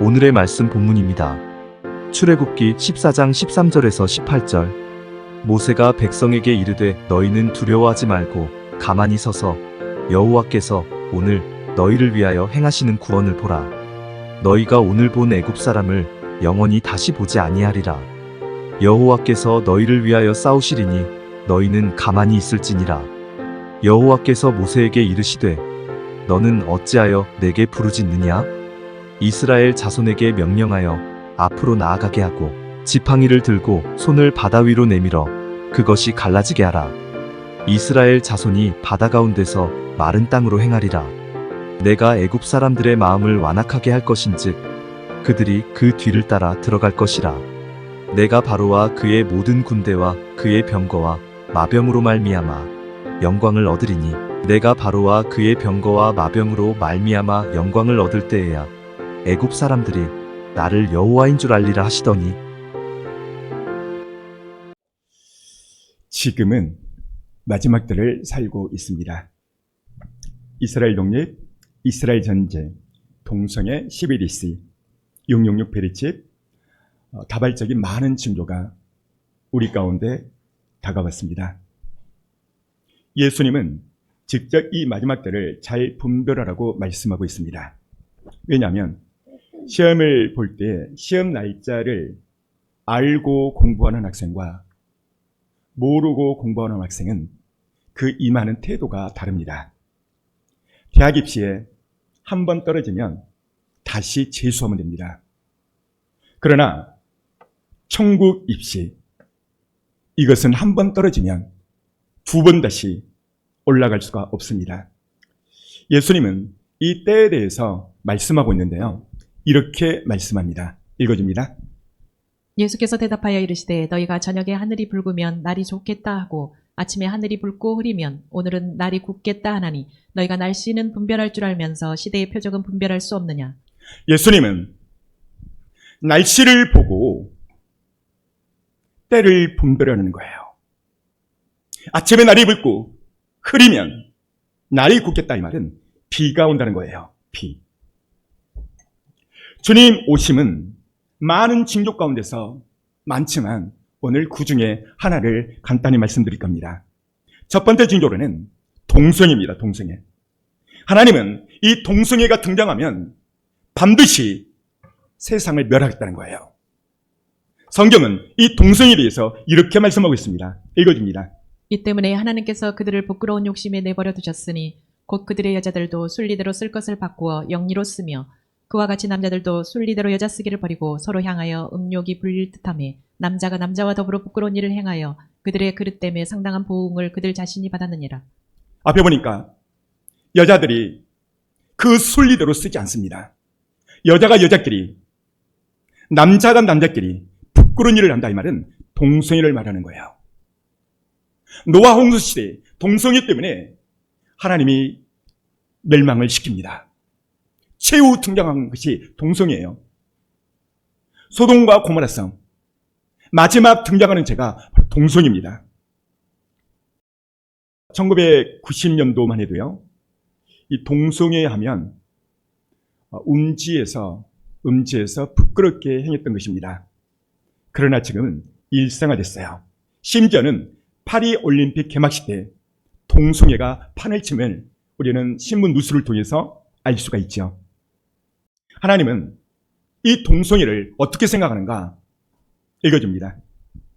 오늘의 말씀 본문입니다. 출애굽기 14장 13절에서 18절. 모세가 백성에게 이르되 너희는 두려워하지 말고 가만히 서서 여호와께서 오늘 너희를 위하여 행하시는 구원을 보라. 너희가 오늘 본 애굽 사람을 영원히 다시 보지 아니하리라. 여호와께서 너희를 위하여 싸우시리니 너희는 가만히 있을지니라. 여호와께서 모세에게 이르시되 너는 어찌하여 내게 부르짖느냐? 이스라엘 자손에게 명령하여 앞으로 나아가게 하고 지팡이를 들고 손을 바다 위로 내밀어 그것이 갈라지게 하라. 이스라엘 자손이 바다 가운데서 마른 땅으로 행하리라. 내가 애굽 사람들의 마음을 완악하게 할 것인즉 그들이 그 뒤를 따라 들어갈 것이라. 내가 바로와 그의 모든 군대와 그의 병거와 마병으로 말미암아 영광을 얻으리니 내가 바로와 그의 병거와 마병으로 말미암아 영광을 얻을 때에야 애굽 사람들이 나를 여호와인 줄 알리라 하시더니. 지금은 마지막 때를 살고 있습니다. 이스라엘 독립, 이스라엘 전쟁, 동성애 11.2c, 666 페리칩, 다발적인 많은 징조가 우리 가운데 다가왔습니다. 예수님은 직접 이 마지막 때를 잘 분별하라고 말씀하고 있습니다. 왜냐하면 시험을 볼 때 시험 날짜를 알고 공부하는 학생과 모르고 공부하는 학생은 그 임하는 태도가 다릅니다. 대학 입시에 한 번 떨어지면 다시 재수하면 됩니다. 그러나 천국 입시, 이것은 한 번 떨어지면 두 번 다시 올라갈 수가 없습니다. 예수님은 이 때에 대해서 말씀하고 있는데요. 이렇게 말씀합니다. 읽어줍니다. 예수께서 대답하여 이르시되 너희가 저녁에 하늘이 붉으면 날이 좋겠다 하고 아침에 하늘이 붉고 흐리면 오늘은 날이 굳겠다 하나니 너희가 날씨는 분별할 줄 알면서 시대의 표적은 분별할 수 없느냐. 예수님은 날씨를 보고 때를 분별하는 거예요. 아침에 날이 붉고 흐리면 날이 굳겠다, 이 말은 비가 온다는 거예요. 비. 주님 오심은 많은 징조 가운데서 많지만 오늘 그 중에 하나를 간단히 말씀드릴 겁니다. 첫 번째 징조로는 동성애입니다. 동성애. 하나님은 이 동성애가 등장하면 반드시 세상을 멸하겠다는 거예요. 성경은 이 동성애에 대해서 이렇게 말씀하고 있습니다. 읽어줍니다. 이 때문에 하나님께서 그들을 부끄러운 욕심에 내버려 두셨으니 곧 그들의 여자들도 순리대로 쓸 것을 바꾸어 영리로 쓰며 그와 같이 남자들도 순리대로 여자 쓰기를 버리고 서로 향하여 음욕이 불릴 듯하며 남자가 남자와 더불어 부끄러운 일을 행하여 그들의 그릇 때문에 상당한 보응을 그들 자신이 받았느니라. 앞에 보니까 여자들이 그 순리대로 쓰지 않습니다. 여자가 여자끼리, 남자가 남자끼리 부끄러운 일을 한다, 이 말은 동성애를 말하는 거예요. 노아 홍수 시대 동성애 때문에 하나님이 멸망을 시킵니다. 최후 등장한 것이 동성애예요. 소돔과 고모라성, 마지막 등장하는 죄가 바로 동성애입니다. 1990년도만 해도요, 이 동성애 하면 음지에서 부끄럽게 행했던 것입니다. 그러나 지금은 일상화됐어요. 심지어는 파리 올림픽 개막식 때 동성애가 판을 치면 우리는 신문 뉴스를 통해서 알 수가 있죠. 하나님은 이 동성애를 어떻게 생각하는가? 읽어줍니다.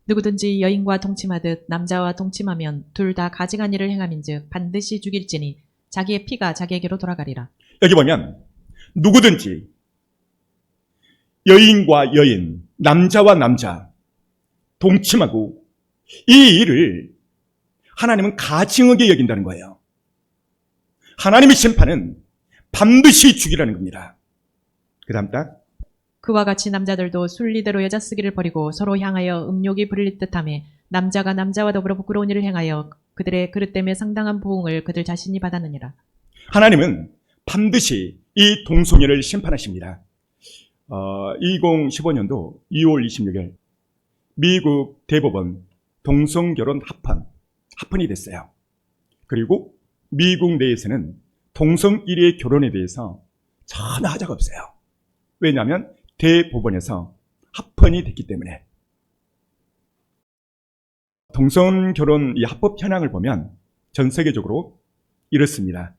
누구든지 여인과 동침하듯 남자와 동침하면 둘 다 가증한 일을 행함인즉 반드시 죽일지니 자기의 피가 자기에게로 돌아가리라. 여기 보면 누구든지 여인과 여인, 남자와 남자 동침하고 이 일을 하나님은 가증하게 여긴다는 거예요. 하나님의 심판은 반드시 죽이라는 겁니다. 그 다음 딱. 그와 같이 남자들도 순리대로 여자 쓰기를 버리고 서로 향하여 음욕이 불릴 듯하며 남자가 남자와 더불어 부끄러운 일을 행하여 그들의 그릇 때문에 상당한 보응을 그들 자신이 받았느니라. 하나님은 반드시 이 동성애를 심판하십니다. 2015년도 2월 26일 미국 대법원 동성결혼 합헌이 됐어요. 그리고 미국 내에서는 동성끼리의 결혼에 대해서 전혀 하자가 없어요. 왜냐하면 대법원에서 합헌이 됐기 때문에. 동성 결혼 이 합법 현황을 보면 전 세계적으로 이렇습니다.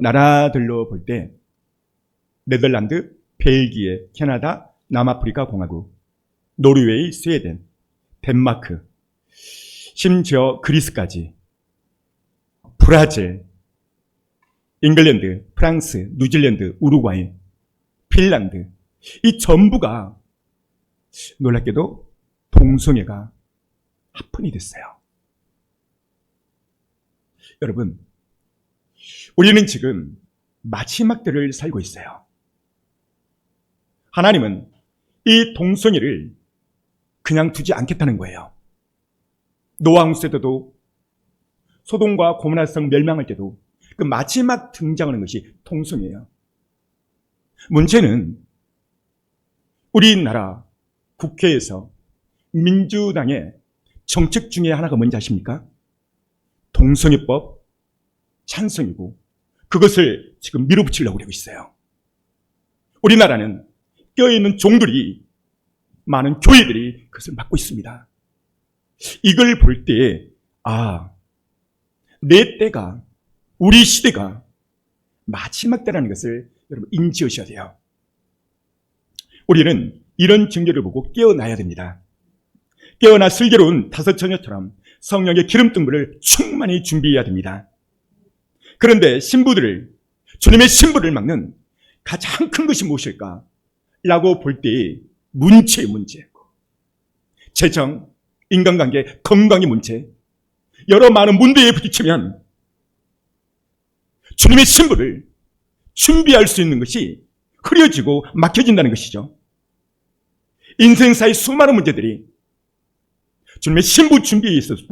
나라들로 볼 때 네덜란드, 벨기에, 캐나다, 남아프리카 공화국, 노르웨이, 스웨덴, 덴마크, 심지어 그리스까지, 브라질, 잉글랜드, 프랑스, 뉴질랜드, 우루과이, 핀란드, 이 전부가 놀랍게도 동성애가 합헌이 됐어요. 여러분, 우리는 지금 마지막 때를 살고 있어요. 하나님은 이 동성애를 그냥 두지 않겠다는 거예요. 노아 홍수 때도, 소돔과 고모라 성 멸망할 때도 그 마지막 등장하는 것이 동성애예요. 문제는 우리나라 국회에서 민주당의 정책 중에 하나가 뭔지 아십니까? 동성애법 찬성이고 그것을 지금 밀어붙이려고 그러고 있어요. 우리나라는 껴있는 종들이, 많은 교회들이 그것을 맡고 있습니다. 이걸 볼 때에 내 때가, 우리 시대가 마지막 때라는 것을 여러분 인지하셔야 돼요. 우리는 이런 징조를 보고 깨어나야 됩니다. 깨어나 슬기로운 다섯 처녀처럼 성령의 기름등불을 충만히 준비해야 됩니다. 그런데 주님의 신부를 막는 가장 큰 것이 무엇일까? 라고 볼 때의 문제의 문제, 재정, 인간관계, 건강의 문제, 여러 많은 문제에 부딪히면 주님의 신부를 준비할 수 있는 것이 흐려지고 막혀진다는 것이죠. 인생사의 수많은 문제들이 주님의 신부 준비에 있어서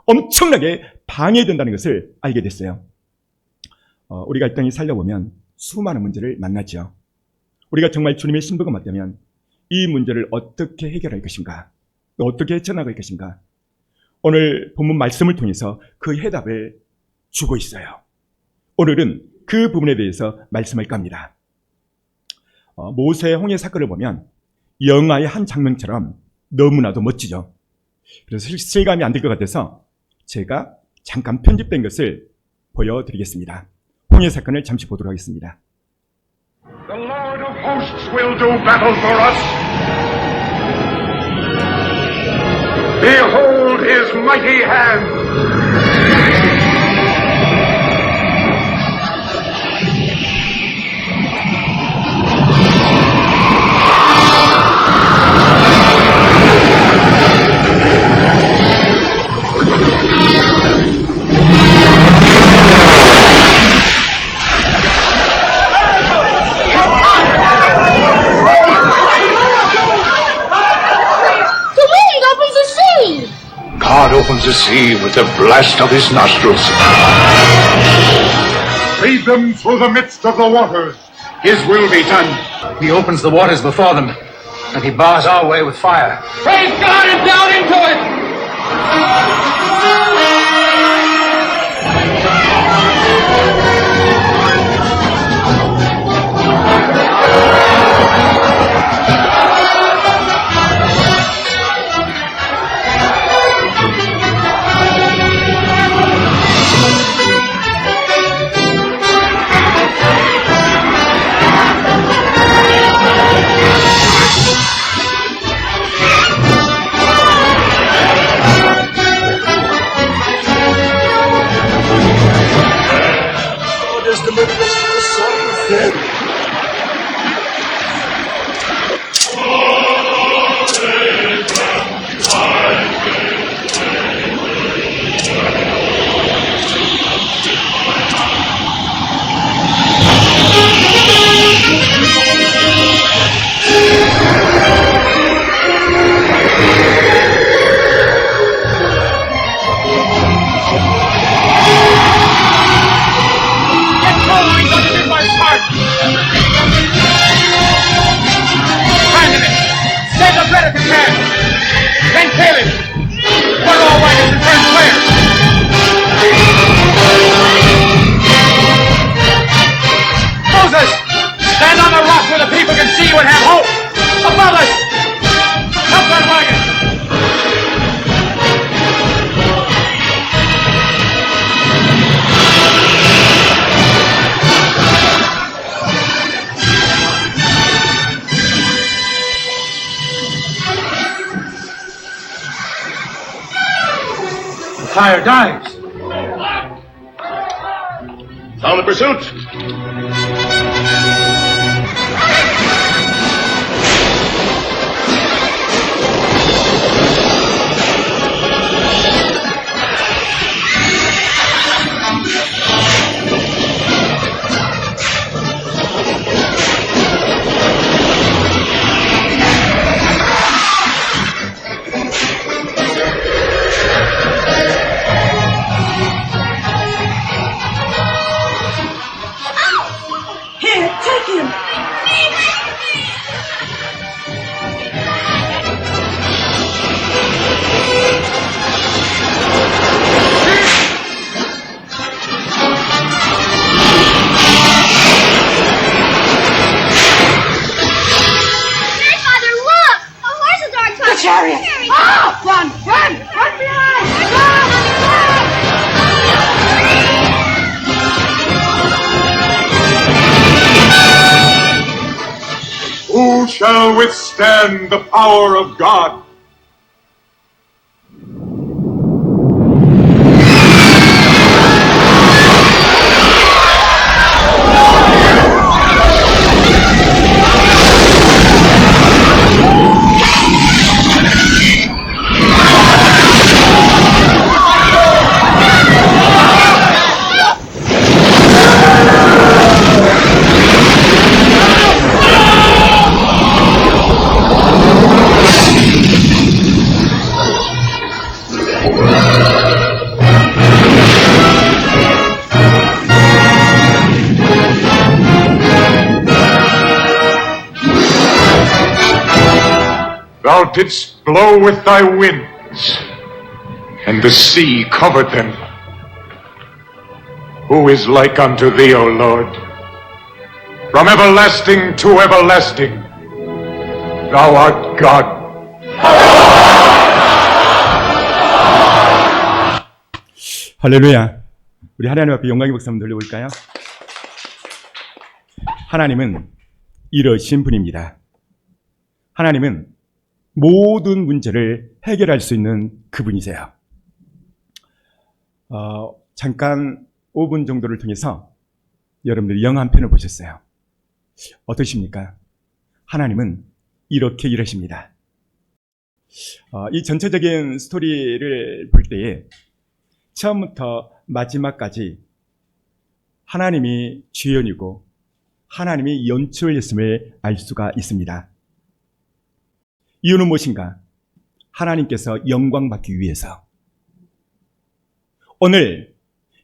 엄청나게 방해된다는 것을 알게 됐어요. 우리가 이 땅에 살려보면 수많은 문제를 만나죠. 우리가 정말 주님의 신부가 맞다면 이 문제를 어떻게 해결할 것인가, 어떻게 헤쳐나갈 것인가, 오늘 본문 말씀을 통해서 그 해답을 주고 있어요. 오늘은 그 부분에 대해서 말씀할까 합니다. 모세 홍해 사건을 보면 영화의 한 장면처럼 너무나도 멋지죠. 그래서 실감이 안 될 것 같아서 제가 잠깐 편집된 것을 보여드리겠습니다. 홍해 사건을 잠시 보도록 하겠습니다. The Lord of hosts will do battle for us. Behold his mighty hand. God opens the sea with the blast of his nostrils. Lead them through the midst of the waters. His will be done. He opens the waters before them, and he bars our way with fire. Praise God and down into it! fire dies. Down the pursuit. Here, take him! Grandfather, look! A horse is our The chariot! Ah! Run! Run! Run behind! Who shall withstand the power of God? Thou didst blow with thy winds, and the sea covered them. Who is like unto thee, O Lord? From everlasting to everlasting, thou art God. 할렐루야. 우리 하나님 앞에 영광의 박수 한번 돌려볼까요? 하나님은 이러신 분입니다. 하나님은 모든 문제를 해결할 수 있는 그분이세요. 잠깐 5분 정도를 통해서 여러분들이 영화 한 편을 보셨어요. 어떠십니까? 하나님은 이렇게 일하십니다. 이 전체적인 스토리를 볼 때에 처음부터 마지막까지 하나님이 주연이고 하나님이 연출했음을 알 수가 있습니다. 이유는 무엇인가? 하나님께서 영광 받기 위해서. 오늘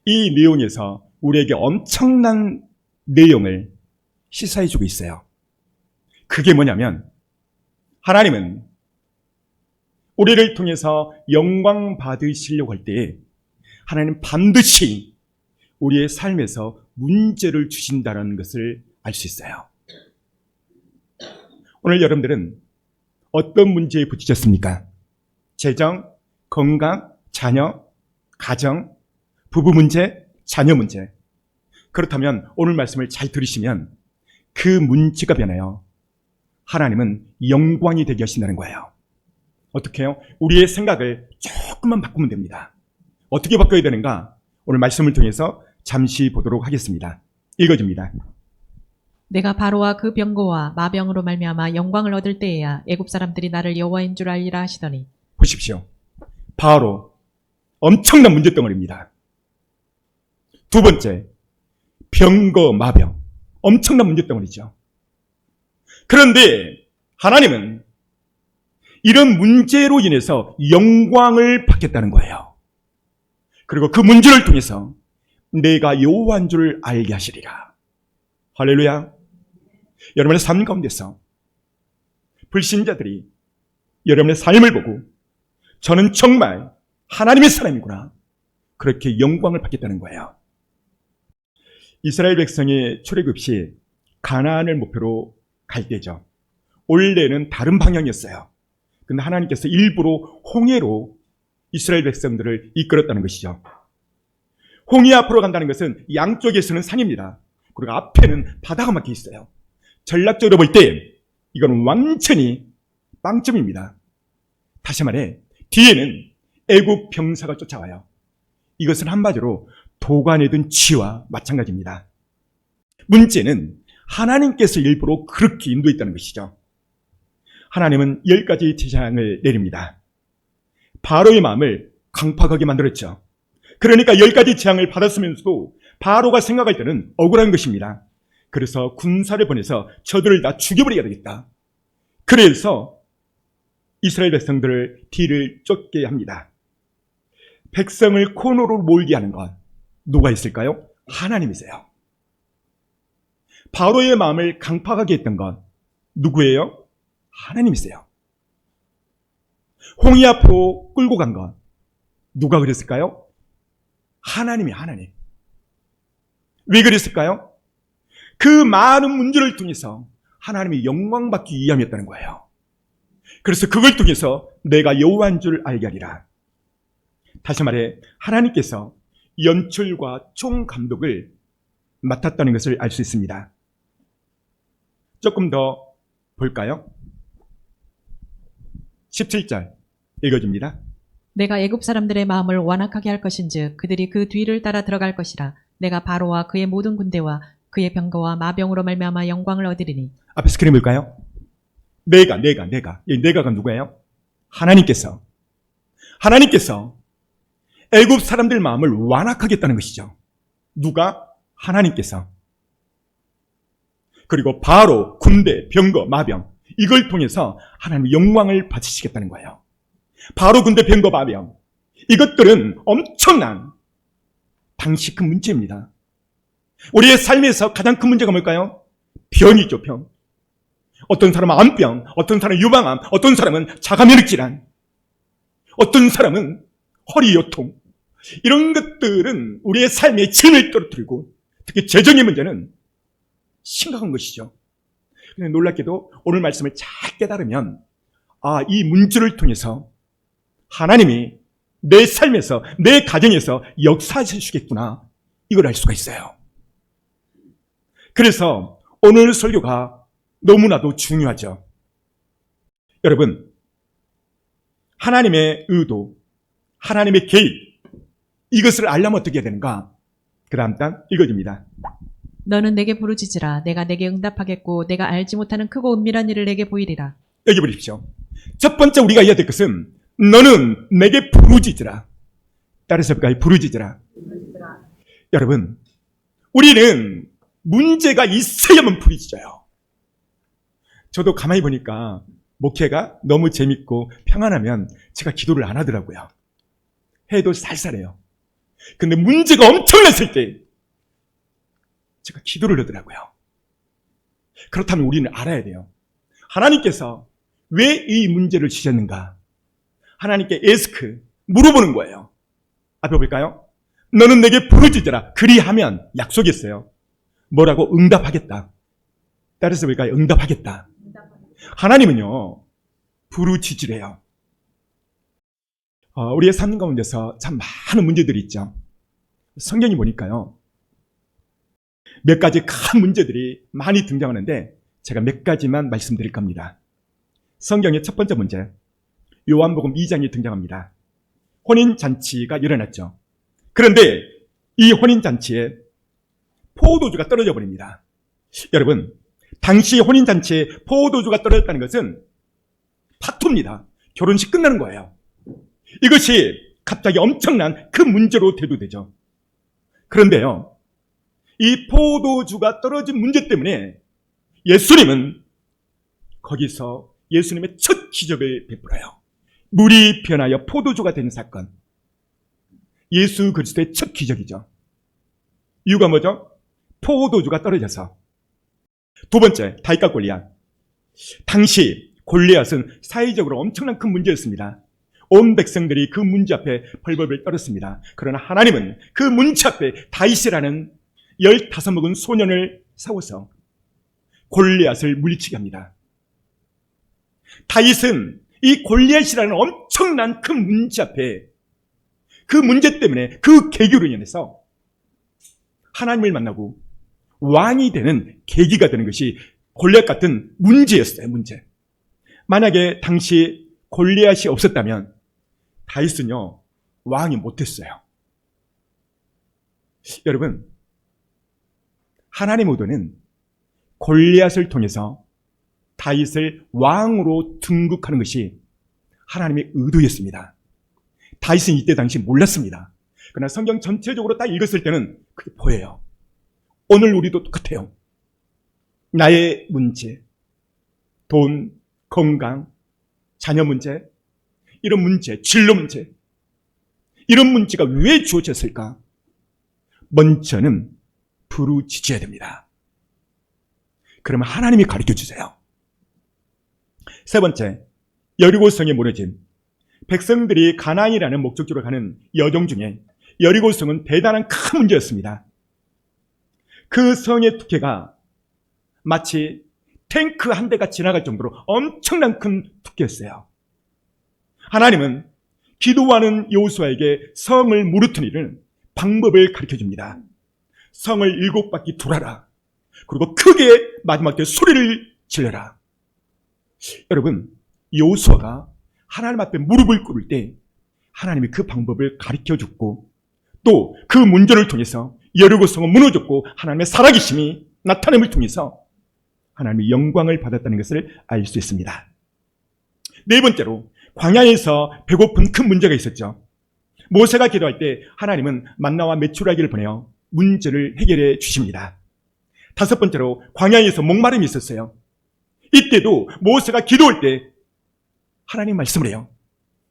이 내용에서 우리에게 엄청난 내용을 시사해주고 있어요. 그게 뭐냐면 하나님은 우리를 통해서 영광 받으시려고 할 때에 하나님 반드시 우리의 삶에서 문제를 주신다는 것을 알 수 있어요. 오늘 여러분들은 어떤 문제에 부딪혔습니까? 재정, 건강, 자녀, 가정, 부부 문제, 자녀 문제. 그렇다면 오늘 말씀을 잘 들으시면 그 문제가 변해요. 하나님은 영광이 되게 하신다는 거예요. 어떻게 해요? 우리의 생각을 조금만 바꾸면 됩니다. 어떻게 바꿔야 되는가? 오늘 말씀을 통해서 잠시 보도록 하겠습니다. 읽어줍니다. 내가 바로와 그 병거와 마병으로 말미암아 영광을 얻을 때에야 애굽 사람들이 나를 여호와인 줄 알리라 하시더니. 보십시오. 바로 엄청난 문제덩어리입니다. 두 번째, 병거, 마병. 엄청난 문제덩어리죠. 그런데 하나님은 이런 문제로 인해서 영광을 받겠다는 거예요. 그리고 그 문제를 통해서 내가 여호와인 줄 알게 하시리라. 할렐루야. 여러분의 삶 가운데서 불신자들이 여러분의 삶을 보고 저는 정말 하나님의 사람이구나, 그렇게 영광을 받겠다는 거예요. 이스라엘 백성의 출애굽 시 가나안을 목표로 갈 때죠. 원래는 다른 방향이었어요. 근데 하나님께서 일부러 홍해로 이스라엘 백성들을 이끌었다는 것이죠. 홍해 앞으로 간다는 것은 양쪽에서는 산입니다. 그리고 앞에는 바다가 막혀 있어요. 전략적으로 볼 때 이건 완전히 빵점입니다. 다시 말해 뒤에는 애국 병사가 쫓아와요. 이것은 한마디로 도관에 든 쥐와 마찬가지입니다. 문제는 하나님께서 일부러 그렇게 인도했다는 것이죠. 하나님은 10가지 재앙을 내립니다. 바로의 마음을 강팍하게 만들었죠. 그러니까 10가지 재앙을 받았으면서도 바로가 생각할 때는 억울한 것입니다. 그래서 군사를 보내서 저들을 다 죽여버려야 되겠다. 그래서 이스라엘 백성들을 뒤를 쫓게 합니다. 백성을 코너로 몰게 하는 건 누가 있을까요? 하나님이세요. 바로의 마음을 강팍하게 했던 건 누구예요? 하나님이세요. 홍해 앞으로 끌고 간 건 누가 그랬을까요? 하나님이 하나님. 왜 그랬을까요? 그 많은 문제를 통해서 하나님이 영광받기 위함이었다는 거예요. 그래서 그걸 통해서 내가 여호와인 줄 알게 하리라. 다시 말해 하나님께서 연출과 총감독을 맡았다는 것을 알 수 있습니다. 조금 더 볼까요? 17절 읽어줍니다. 내가 애굽 사람들의 마음을 완악하게 할 것인즉 그들이 그 뒤를 따라 들어갈 것이라. 내가 바로와 그의 모든 군대와 그의 병거와 마병으로 말미암아 영광을 얻으리니. 앞에 스크린 볼까요? 내가 이 내가가 누구예요? 하나님께서 애굽 사람들 마음을 완악하겠다는 것이죠. 누가? 하나님께서. 그리고 바로 군대, 병거, 마병 이걸 통해서 하나님의 영광을 받으시겠다는 거예요. 바로 군대, 병거, 마병 이것들은 엄청난 당시 큰 문제입니다. 우리의 삶에서 가장 큰 문제가 뭘까요? 병이죠, 병. 어떤 사람은 암병, 어떤 사람은 유방암, 어떤 사람은 자가면역질환, 어떤 사람은 허리 요통. 이런 것들은 우리의 삶에 짐을 떨어뜨리고 특히 재정의 문제는 심각한 것이죠. 근데 놀랍게도 오늘 말씀을 잘 깨달으면 이 문제를 통해서 하나님이 내 삶에서 내 가정에서 역사하시겠구나 이걸 알 수가 있어요. 그래서 오늘 설교가 너무나도 중요하죠. 여러분, 하나님의 의도, 하나님의 계획 이것을 알려면 어떻게 해야 되는가? 그 다음 단 읽어줍니다. 너는 내게 부르짖으라. 내가 내게 응답하겠고 내가 알지 못하는 크고 은밀한 일을 내게 보이리라. 여기 보십시오. 첫 번째 우리가 해야 될 것은 너는 내게 부르짖으라. 따라서 볼까요? 부르짖으라. 여러분, 우리는 문제가 있어야만 부르짖어요. 저도 가만히 보니까 목회가 너무 재밌고 평안하면 제가 기도를 안 하더라고요. 해도 쌀쌀해요. 근데 문제가 엄청났을 때 제가 기도를 하더라고요. 그렇다면 우리는 알아야 돼요. 하나님께서 왜 이 문제를 주셨는가? 하나님께 에스크 물어보는 거예요. 앞에 볼까요? 너는 내게 부르짖으라. 그리하면 약속했어요. 뭐라고? 응답하겠다. 따라서 볼까요? 응답하겠다. 하나님은요 부르짖으래요. 우리의 삶 가운데서 참 많은 문제들이 있죠. 성경이 보니까요 몇 가지 큰 문제들이 많이 등장하는데 제가 몇 가지만 말씀드릴 겁니다. 성경의 첫 번째 문제, 요한복음 2장이 등장합니다. 혼인잔치가 일어났죠. 그런데 이 혼인잔치에 포도주가 떨어져 버립니다. 여러분, 당시 혼인잔치에 포도주가 떨어졌다는 것은 파토입니다. 결혼식 끝나는 거예요. 이것이 갑자기 엄청난 큰 문제로 대두되죠. 그런데요, 이 포도주가 떨어진 문제 때문에 예수님은 거기서 예수님의 첫 기적을 베풀어요. 물이 변하여 포도주가 되는 사건. 예수 그리스도의 첫 기적이죠. 이유가 뭐죠? 포도주가 떨어져서. 두 번째, 다윗과 골리앗. 당시 골리앗은 사회적으로 엄청난 큰 문제였습니다. 온 백성들이 그 문제 앞에 벌벌벌 떨었습니다. 그러나 하나님은 그 문제 앞에 다윗이라는 15 소년을 세워서 골리앗을 물리치게 합니다. 다윗은 이 골리앗이라는 엄청난 큰 문제 앞에 그 문제 때문에 그 계기로 인해서 하나님을 만나고 왕이 되는 계기가 되는 것이 골리앗 같은 문제였어요. 문제. 만약에 당시 골리앗이 없었다면 다윗은요 왕이 못했어요. 여러분, 하나님의 의도는 골리앗을 통해서 다윗을 왕으로 등극하는 것이 하나님의 의도였습니다. 다윗은 이때 당시 몰랐습니다. 그러나 성경 전체적으로 딱 읽었을 때는 그게 보여요. 오늘 우리도 똑같아요. 나의 문제, 돈, 건강, 자녀 문제, 이런 문제, 진로 문제, 이런 문제가 왜 주어졌을까? 먼저는 부르짖어야 됩니다. 그러면 하나님이 가르쳐 주세요. 세 번째, 여리고성에 무너진 백성들이 가나안이라는 목적지로 가는 여정 중에 여리고성은 대단한 큰 문제였습니다. 그 성의 두께가 마치 탱크 한 대가 지나갈 정도로 엄청난 큰 두께였어요. 하나님은 기도하는 여호수아에게 성을 무너뜨리는 방법을 가르쳐줍니다. 성을 7바퀴 돌아라. 그리고 크게 마지막 때 소리를 질러라. 여러분, 여호수아가 하나님 앞에 무릎을 꿇을 때 하나님이 그 방법을 가르쳐줬고 또 그 문제를 통해서 여리고성은 무너졌고 하나님의 살아계심이 나타남을 통해서 하나님의 영광을 받았다는 것을 알 수 있습니다. 네 번째로 광야에서 배고픈 큰 문제가 있었죠. 모세가 기도할 때 하나님은 만나와 메추라기를 보내어 문제를 해결해 주십니다. 다섯 번째로 광야에서 목마름이 있었어요. 이때도 모세가 기도할 때 하나님 말씀을 해요.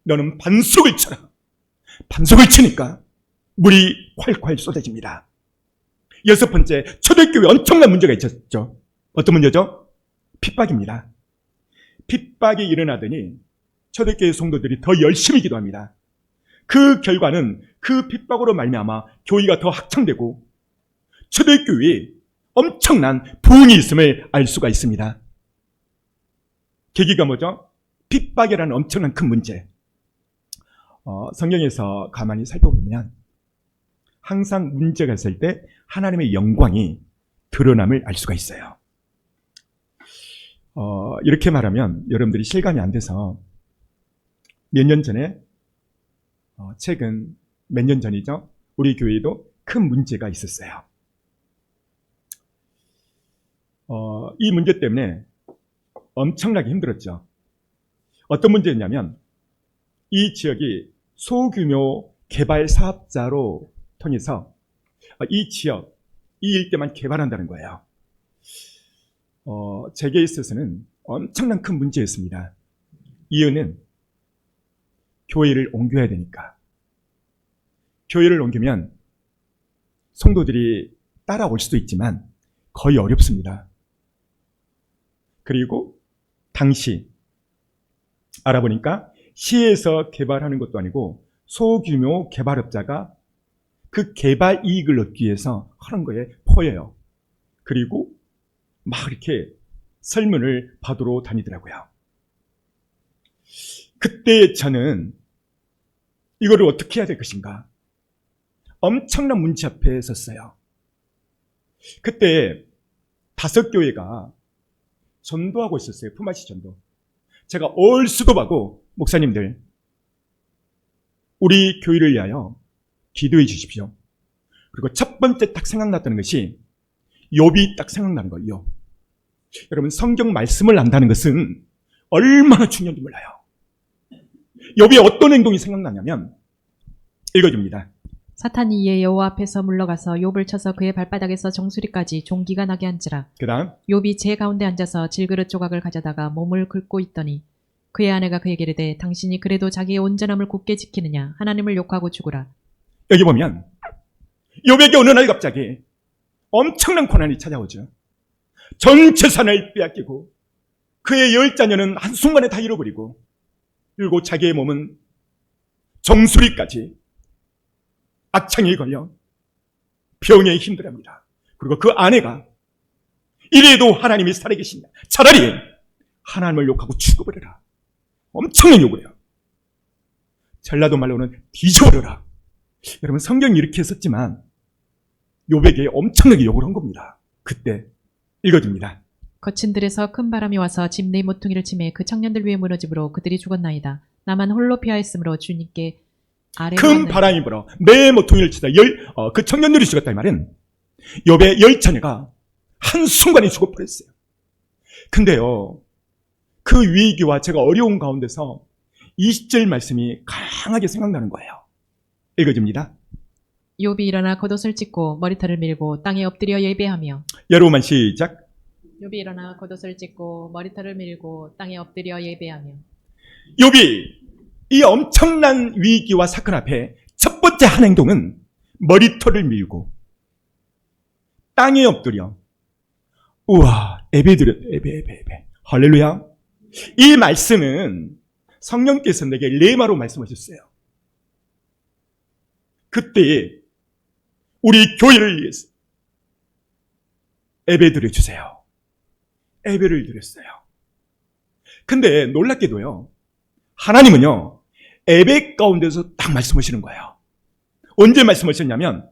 너는 반석을 쳐라. 반석을 치니까 물이 콸콸 쏟아집니다. 여섯 번째, 초대교회에 엄청난 문제가 있었죠. 어떤 문제죠? 핍박입니다. 핍박이 일어나더니 초대교회 성도들이 더 열심히 기도합니다. 그 결과는 그 핍박으로 말미암아 교회가 더 확장되고 초대교회에 엄청난 부흥이 있음을 알 수가 있습니다. 계기가 뭐죠? 핍박이라는 엄청난 큰 문제. 성경에서 가만히 살펴보면 항상 문제가 있을 때 하나님의 영광이 드러남을 알 수가 있어요. 이렇게 말하면 여러분들이 실감이 안 돼서 몇 년 전에 최근 몇 년 전이죠. 우리 교회에도 큰 문제가 있었어요. 이 문제 때문에 엄청나게 힘들었죠. 어떤 문제였냐면 이 지역이 소규모 개발 사업자로 통해서 이 지역, 이 일대만 개발한다는 거예요. 제게 있어서는 엄청난 큰 문제였습니다. 이유는 교회를 옮겨야 되니까. 교회를 옮기면 성도들이 따라올 수도 있지만 거의 어렵습니다. 그리고 당시 알아보니까 시에서 개발하는 것도 아니고 소규모 개발업자가 그 개발 이익을 얻기 위해서 하는 거에 포여요. 그리고 막 이렇게 설문을 받으러 다니더라고요. 그때 저는 이거를 어떻게 해야 될 것인가? 엄청난 문제 앞에 섰어요. 그때 5교회가 전도하고 있었어요. 품앗이 전도. 제가 얼수도하고 목사님들 우리 교회를 위하여 기도해 주십시오. 그리고 첫 번째 딱 생각났다는 것이 욥이 딱 생각나는 거예요. 여러분 성경 말씀을 안다는 것은 얼마나 중요한지 몰라요. 욥이 어떤 행동이 생각나냐면 읽어줍니다. 사탄이 이에 여호와 앞에서 물러가서 욥을 쳐서 그의 발바닥에서 정수리까지 종기가 나게 한지라. 그 다음 욥이 제 가운데 앉아서 질그릇 조각을 가져다가 몸을 긁고 있더니 그의 아내가 그에게 이르되 당신이 그래도 자기의 온전함을 굳게 지키느냐 하나님을 욕하고 죽으라. 여기 보면 욥에게 어느 날 갑자기 엄청난 고난이 찾아오죠. 전 재산을 빼앗기고 그의 10자녀는 한순간에 다 잃어버리고 그리고 자기의 몸은 정수리까지 악창에 걸려 병에 힘들어합니다. 그리고 그 아내가 이래도 하나님이 살아계신다. 차라리 하나님을 욕하고 죽어버려라. 엄청난 욕을 해요. 전라도 말로는 뒤져버려라. 여러분 성경이 이렇게 썼지만 욥에게 엄청나게 욕을 한 겁니다. 그때 읽어줍니다. 거친 들에서 큰 바람이 와서 집 네 모퉁이를 치매 그 청년들 위에 무너짐으로 그들이 죽었나이다. 나만 홀로 피하였으므로 주님께 아래로 큰 왔느니라. 바람이 불어 내 모퉁이를 치다 그 청년들이 죽었다 이 말은 욥의 10자녀가 한순간에 죽어버렸어요. 근데요, 그 위기와 제가 어려운 가운데서 20절 말씀이 강하게 생각나는 거예요. 읽어줍니다. 욥이 일어나 겉옷을 찢고 머리털을 밀고 땅에 엎드려 예배하며. 여러분만 시작. 욥이 일어나 겉옷을 찢고 머리털을 밀고 땅에 엎드려 예배하며. 욥이 이 엄청난 위기와 사건 앞에 첫 번째 한 행동은 머리털을 밀고 땅에 엎드려 우와 예배 할렐루야. 이 말씀은 성령께서 내게 레마로 말씀하셨어요. 그때 우리 교회를 위해서 예배 드려주세요. 예배를 드렸어요. 근데 놀랍게도요, 하나님은요, 예배 가운데서 딱 말씀하시는 거예요. 언제 말씀하셨냐면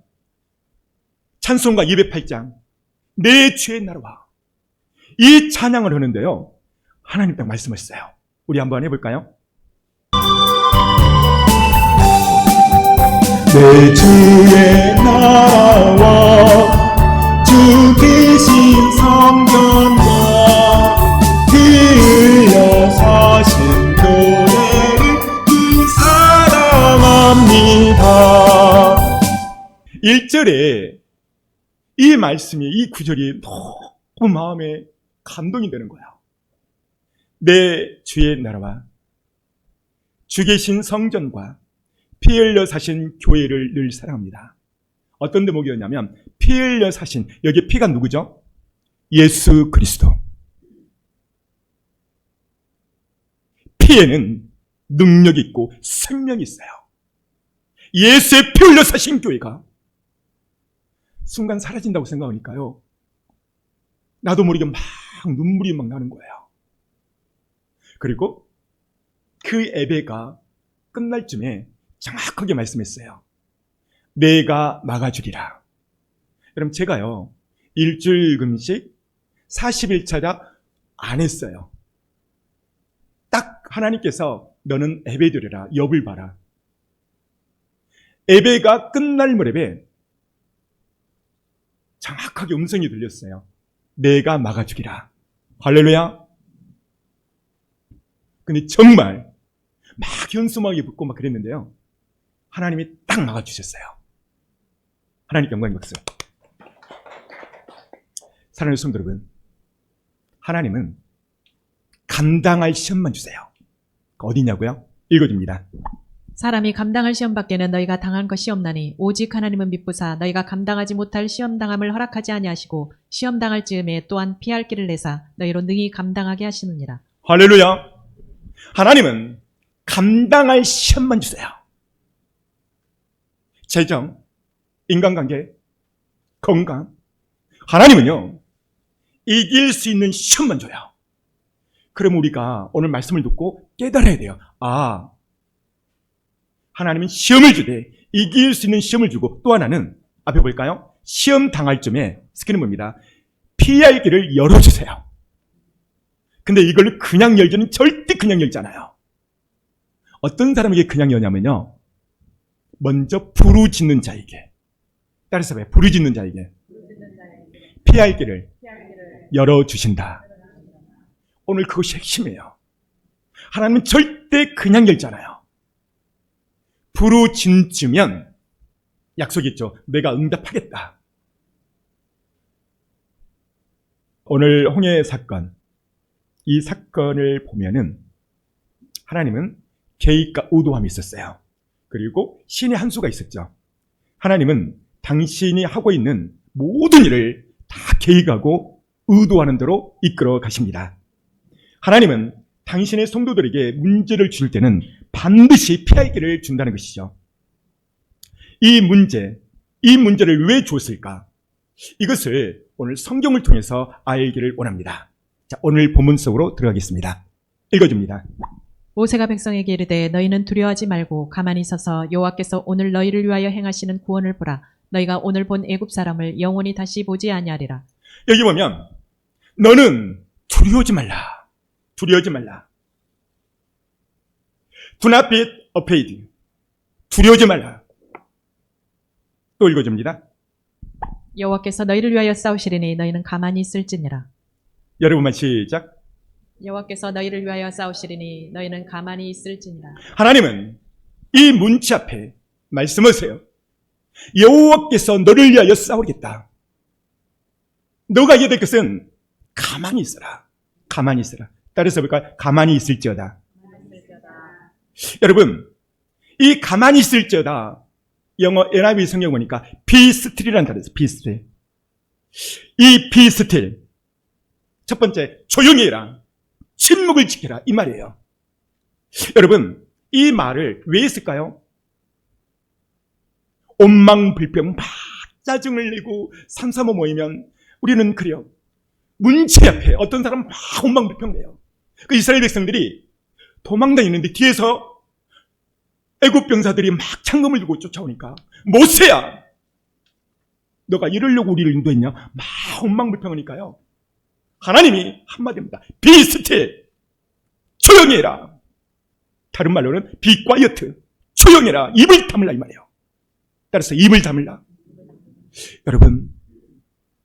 찬송가 208장 내 죄의 나라와 이 찬양을 하는데요, 하나님 딱 말씀하셨어요. 우리 한번 해볼까요? 내 주의 나라와 주 계신 성전과 흘려 사신 교회를 사랑합니다. 1절에 이 말씀이, 이 구절이 너무 마음에 감동이 되는 거야. 내 주의 나라와 주 계신 성전과 피 흘려 사신 교회를 늘 사랑합니다. 어떤 대목이었냐면 피 흘려 사신, 여기 피가 누구죠? 예수 그리스도. 피에는 능력이 있고 생명이 있어요. 예수의 피 흘려 사신 교회가 순간 사라진다고 생각하니까요, 나도 모르게 막 눈물이 막 나는 거예요. 그리고 그 예배가 끝날 쯤에 정확하게 말씀했어요. 내가 막아주리라. 여러분, 제가요, 일주일 금식 40일차다 안 했어요. 딱 하나님께서 너는 예배 드려라, 욥을 봐라. 예배가 끝날 무렵에 정확하게 음성이 들렸어요. 내가 막아주리라. 할렐루야. 근데 정말 막 현수막이 붙고 막 그랬는데요, 하나님이 딱 막아주셨어요. 하나님 영광의 박수. 사랑하는 성도 여러분, 하나님은 감당할 시험만 주세요. 어디냐고요? 읽어줍니다. 사람이 감당할 시험 밖에는 너희가 당한 것이 없나니 오직 하나님은 미쁘사 너희가 감당하지 못할 시험 당함을 허락하지 아니하시고 시험 당할 즈음에 또한 피할 길을 내사 너희로 능히 감당하게 하시느니라. 할렐루야. 하나님은 감당할 시험만 주세요. 재정, 인간관계, 건강. 하나님은요, 이길 수 있는 시험만 줘요. 그럼 우리가 오늘 말씀을 듣고 깨달아야 돼요. 아, 하나님은 시험을 주되 이길 수 있는 시험을 주고, 또 하나는 앞에 볼까요? 시험 당할 쯤에 스킬은 뭡니다? 피할 길을 열어주세요. 근데 이걸 그냥 열지는 절대 그냥 열잖아요. 어떤 사람에게 그냥 여냐면요, 먼저 부르짖는 자에게, 따라서 왜? 부르짖는 자에게 피할 길을 열어주신다. 오늘 그것이 핵심이에요. 하나님은 절대 그냥 열잖아요. 부르짖으면 약속이 있죠. 내가 응답하겠다. 오늘 홍해 사건, 이 사건을 보면은 하나님은 계획과 의도함이 있었어요. 그리고 신의 한 수가 있었죠. 하나님은 당신이 하고 있는 모든 일을 다 계획하고 의도하는 대로 이끌어 가십니다. 하나님은 당신의 성도들에게 문제를 줄 때는 반드시 피할 길을 준다는 것이죠. 이 문제를 왜 줬을까? 이것을 오늘 성경을 통해서 알기를 원합니다. 자, 오늘 본문 속으로 들어가겠습니다. 읽어줍니다. 모세가 백성에게 이르되 너희는 두려워하지 말고 가만히 서서 여호와께서 오늘 너희를 위하여 행하시는 구원을 보라. 너희가 오늘 본 애굽 사람을 영원히 다시 보지 아니하리라. 여기 보면 너는 두려워하지 말라. 두려워하지 말라. Do not be afraid. 두려워하지 말라. 또 읽어줍니다. 여호와께서 너희를 위하여 싸우시리니 너희는 가만히 있을지니라. 여러분만 시작. 여호와께서 너희를 위하여 싸우시리니 너희는 가만히 있을지니라. 하나님은 이 문치 앞에 말씀하세요. 여호와께서 너를 위하여 싸우겠다. 너가 해야 될 것은 가만히 있어라. 가만히 있어라. 따라서 볼까요? 가만히 있을지어다. 여러분, 이 가만히 있을지어다, 영어 NIV 성경 보니까 be still이라는 단어에서 be still. 이 be still, 첫 번째 조용히 해라, 침묵을 지켜라, 이 말이에요. 여러분, 이 말을 왜 했을까요? 온망불평 막 짜증을 내고 삼삼오 모이면 우리는 그래요. 문제 앞에 어떤 사람은 막 온망불평해요. 그 이스라엘 백성들이 도망다니는데 뒤에서 애굽 병사들이 막 창검을 들고 쫓아오니까, 모세야, 너가 이러려고 우리를 인도했냐? 막 온망불평하니까요, 하나님이 한마디입니다. Be still, 조용히 해라. 다른 말로는 be quiet, 조용히 해라. 입을 다물라, 이 말이에요. 따라서 입을 다물라. 여러분,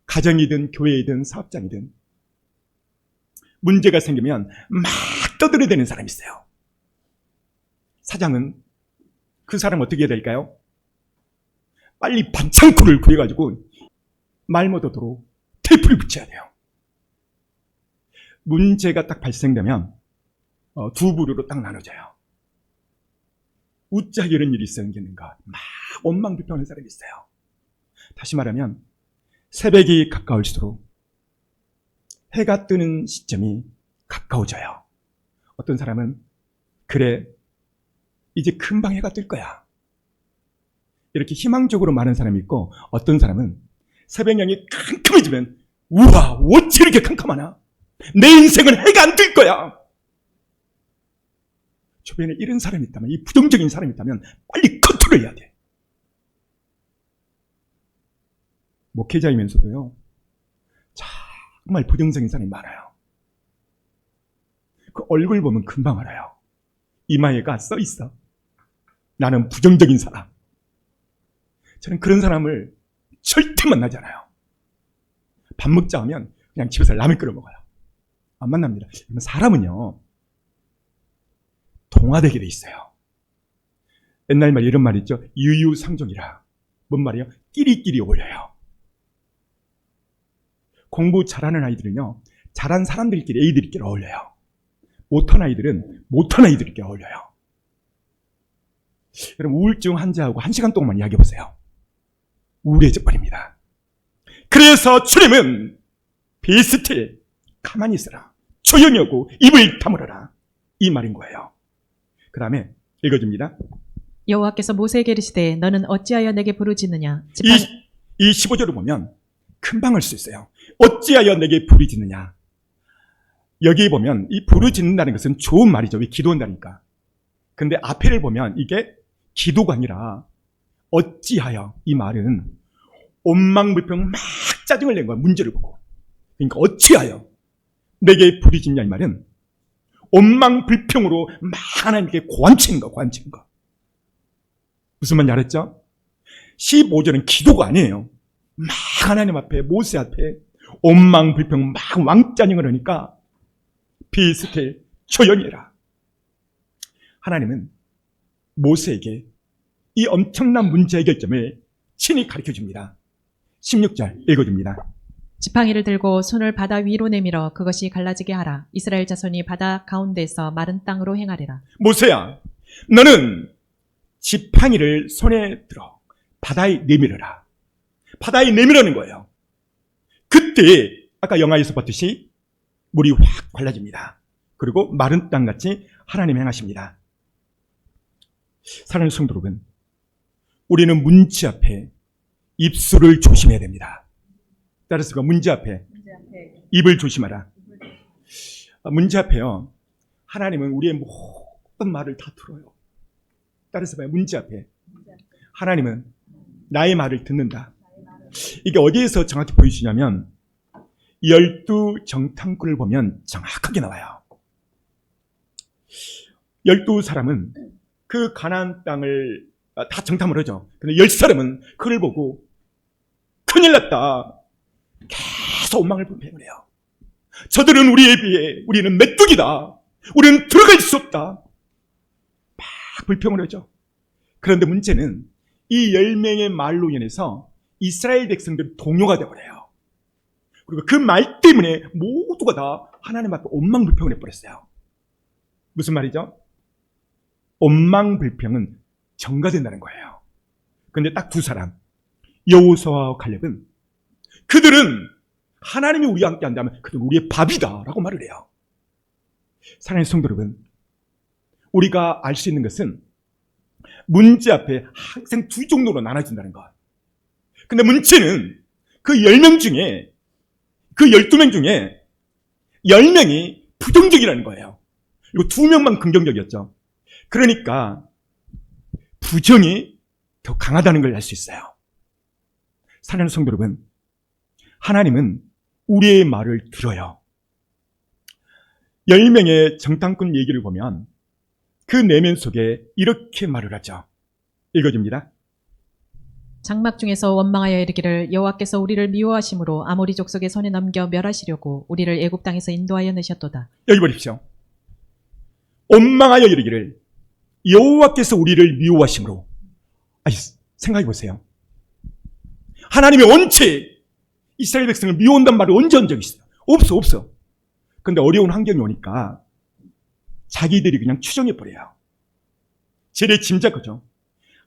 가정이든 교회이든 사업장이든 문제가 생기면 막 떠들어대는 사람이 있어요. 사장은 그 사람 어떻게 해야 될까요? 빨리 반창고를 구해가지고 말 못하도록 테이프를 붙여야 돼요. 문제가 딱 발생되면 두 부류로 딱 나눠져요. 웃자 이런 일이 생기는가, 막 원망불평하는 사람이 있어요. 다시 말하면 새벽이 가까울수록 해가 뜨는 시점이 가까워져요. 어떤 사람은 그래, 이제 금방 해가 뜰 거야, 이렇게 희망적으로 말하는 사람이 있고, 어떤 사람은 새벽양이 캄캄해지면 우와, 어찌 이렇게 캄캄하나, 내 인생은 해가 안 뜰 거야. 주변에 이런 사람이 있다면, 이 부정적인 사람이 있다면 빨리 컨트롤해야 돼. 목회자이면서도요, 정말 부정적인 사람이 많아요. 그 얼굴 보면 금방 알아요. 이마에가 써 있어. 나는 부정적인 사람. 저는 그런 사람을 절대 만나지 않아요. 밥 먹자 하면 그냥 집에서 라면 끓여 먹어요. 안 만납니다. 사람은요, 동화되게 돼 있어요. 옛날 말, 이런 말 있죠. 유유상종이라. 뭔 말이에요? 끼리끼리 어울려요. 공부 잘하는 아이들은요, 잘한 사람들끼리, 애들끼리 어울려요. 못한 아이들은 못한 아이들끼리 어울려요. 여러분, 우울증 환자하고 1시간 동안만 이야기해 보세요. 우울해져 버립니다. 그래서 주님은 be still, 가만히 있어라, 조용히 하고 입을 다물어라, 이 말인 거예요. 그 다음에 읽어줍니다. 여호와께서 모세에게 이르시되 너는 어찌하여 내게 부르짖느냐. 이 15절을 보면 금방 알 수 있어요. 어찌하여 내게 부르짖느냐. 여기 보면 이 부르짖는다는 것은 좋은 말이죠. 왜? 기도한다니까. 근데 앞에를 보면 이게 기도가 아니라 어찌하여, 이 말은 온망불평 막 짜증을 낸 거야. 문제를 보고. 그러니까 어찌하여 내게 부르짖냐, 이 말은 온망불평으로 막 하나님께 고한치는 거, 고한치는 거. 무슨 말인지 알았죠? 15절은 기도가 아니에요. 막 하나님 앞에, 모세 앞에 온망불평 막 왕짜증을 하니까 be still, 조용히 해라. 하나님은 모세에게 이 엄청난 문제 해결점을 친히 가르쳐줍니다. 16절 읽어줍니다. 지팡이를 들고 손을 바다 위로 내밀어 그것이 갈라지게 하라. 이스라엘 자손이 바다 가운데서 마른 땅으로 행하리라. 모세야, 너는 지팡이를 손에 들어 바다에 내밀어라. 바다에 내밀어는 거예요. 그때 아까 영화에서 봤듯이 물이 확 갈라집니다. 그리고 마른 땅같이 하나님 행하십니다. 사랑하는 성도 여러분, 우리는 문제 앞에 입술을 조심해야 됩니다. 따라서 문제 앞에 입을 조심하라. 문제 앞에요, 하나님은 우리의 모든 말을 다 들어요. 따라서 봐요. 문제 앞에 하나님은 나의 말을 듣는다. 이게 어디에서 정확히 보여주냐면 12정탐꾼을 보면 정확하게 나와요. 12사람은 그 가나안 땅을 다 정탐을 하죠. 근데 10사람은 그를 보고 큰일 났다. 계속 원망을 불평을 해요. 저들은 우리에 비해 우리는 메뚜기다. 우리는 들어갈 수 없다. 막 불평을 하죠. 그런데 문제는 이 10명의 말로 인해서 이스라엘 백성들이 동요가 되어버려요. 그리고 그 말 때문에 모두가 다 하나님 앞에 원망불평을 해버렸어요. 무슨 말이죠? 원망불평은 전가된다는 거예요. 그런데 딱 두 사람, 여호수아와 갈렙은 그들은 하나님이 우리와 함께 한다면 그들은 우리의 밥이다 라고 말을 해요. 사랑하는 성도 여러분, 우리가 알 수 있는 것은 문제 앞에 항상 두 종류로 나눠진다는 것. 근데 문제는 그 10명 중에, 그 12명 중에 10명이 부정적이라는 거예요. 그리고 2명만 긍정적이었죠. 그러니까 부정이 더 강하다는 걸 알 수 있어요. 사랑하는 성도 여러분, 하나님은 우리의 말을 들어요. 10명의 정탐꾼 얘기를 보면 그 내면 속에 이렇게 말을 하죠. 읽어줍니다. 장막 중에서 원망하여 이르기를 여호와께서 우리를 미워하심으로 아모리 족속의 손에 넘겨 멸하시려고 우리를 애굽 땅에서 인도하여 내셨도다. 여기 보십시오. 원망하여 이르기를 여호와께서 우리를 미워하심으로. 아니, 생각해 보세요. 하나님이 원체 이스라엘 백성을 미워한단 말을 언제 한 적이 있어요? 없어. 근데 어려운 환경이 오니까 자기들이 그냥 추정해버려요. 제일 짐작하죠.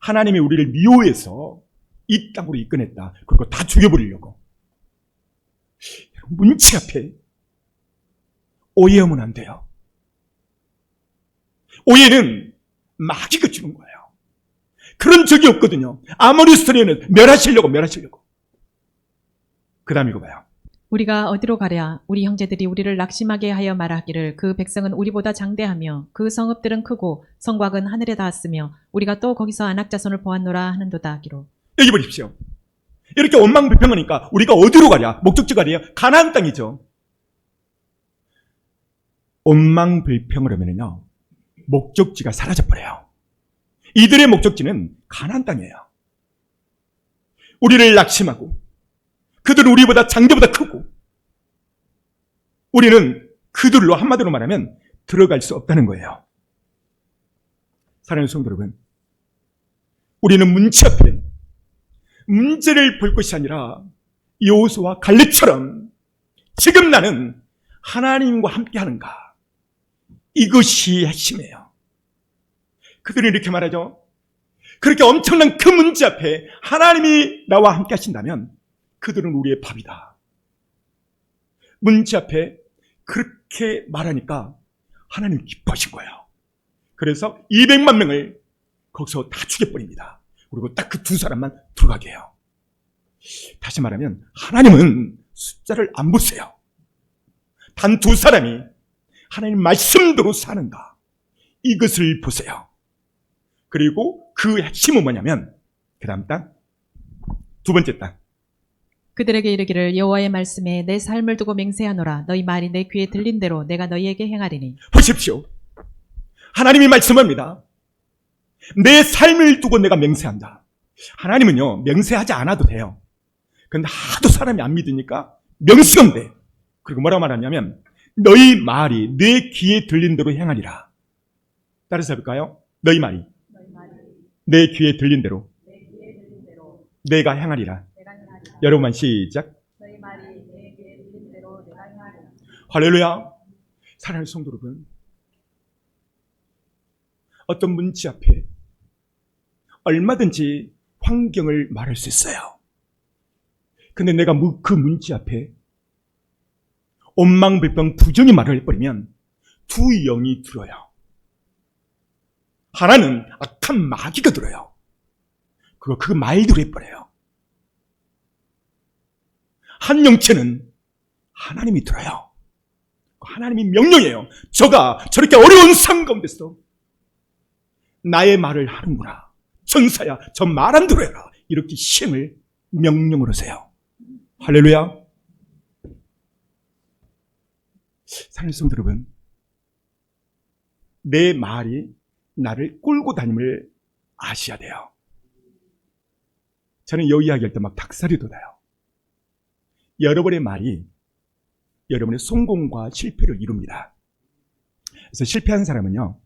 하나님이 우리를 미워해서 이 땅으로 이끌어냈다. 그리고 다 죽여버리려고. 문치 앞에 오해하면 안 돼요. 오해는 마귀가 주는 거예요. 그런 적이 없거든요. 아모리 스토리는 멸하시려고. 그 다음 읽어봐요. 우리가 어디로 가랴? 우리 형제들이 우리를 낙심하게 하여 말하기를 그 백성은 우리보다 장대하며 그 성읍들은 크고 성곽은 하늘에 닿았으며 우리가 또 거기서 안악자손을 보았노라 하는도다 하기로. 여기 보십시오. 이렇게 원망불평하니까 우리가 어디로 가랴? 목적지가 어디야? 가나안 땅이죠. 원망불평을 하면요, 목적지가 사라져버려요. 이들의 목적지는 가나안 땅이에요. 우리를 낙심하고 그들은 우리보다 장대보다 크고 우리는 그들로 한마디로 말하면 들어갈 수 없다는 거예요. 사랑하는 성도 여러분, 우리는 문제 앞에 문제를 볼 것이 아니라 여호수아와 갈렙처럼 지금 나는 하나님과 함께 하는가, 이것이 핵심이에요. 그들은 이렇게 말하죠. 그렇게 엄청난 그 문제 앞에 하나님이 나와 함께 하신다면 그들은 우리의 밥이다. 문제 앞에 그렇게 말하니까 하나님이 기뻐하신 거예요. 그래서 200만 명을 거기서 다 죽여버립니다. 그리고 딱 그 두 사람만 들어가게 해요. 다시 말하면 하나님은 숫자를 안 보세요. 단 두 사람이 하나님 말씀대로 사는가, 이것을 보세요. 그리고 그 핵심은 뭐냐면 그 다음 땅, 두 번째 땅. 그들에게 이르기를 여호와의 말씀에 내 삶을 두고 맹세하노라. 너희 말이 내 귀에 들린 대로 내가 너희에게 행하리니. 보십시오. 하나님이 말씀합니다. 내 삶을 두고 내가 맹세한다. 하나님은요, 맹세하지 않아도 돼요. 근데 하도 사람이 안 믿으니까 명시건대. 그리고 뭐라고 말하냐면 너희 말이 내 귀에 들린 대로 행하리라. 따라서 해볼까요? 너희 말이 내 귀에 들린 대로 내가 행하리라. 여러분만 시작. 할렐루야. 사랑하는 성도 여러분, 어떤 문제 앞에 얼마든지 환경을 말할 수 있어요. 근데 내가 그 문제 앞에 원망불평 부정이 말을 해버리면 두 영이 들어요. 하나는 악한 마귀가 들어요. 그 말대로 해버려요. 한 영체는 하나님이 들어요. 하나님이 명령해요. 저가 저렇게 어려운 상황 가운데서 나의 말을 하는구나. 전사야, 저 말 안 들어라. 이렇게 시행을 명령을 하세요. 할렐루야. 사랑하는 성도 여러분, 내 말이 나를 끌고 다님을 아셔야 돼요. 저는 이 이야기할 때 막 닭살이 돋아요. 여러분의 말이 여러분의 성공과 실패를 이룹니다. 그래서 실패한 사람은요,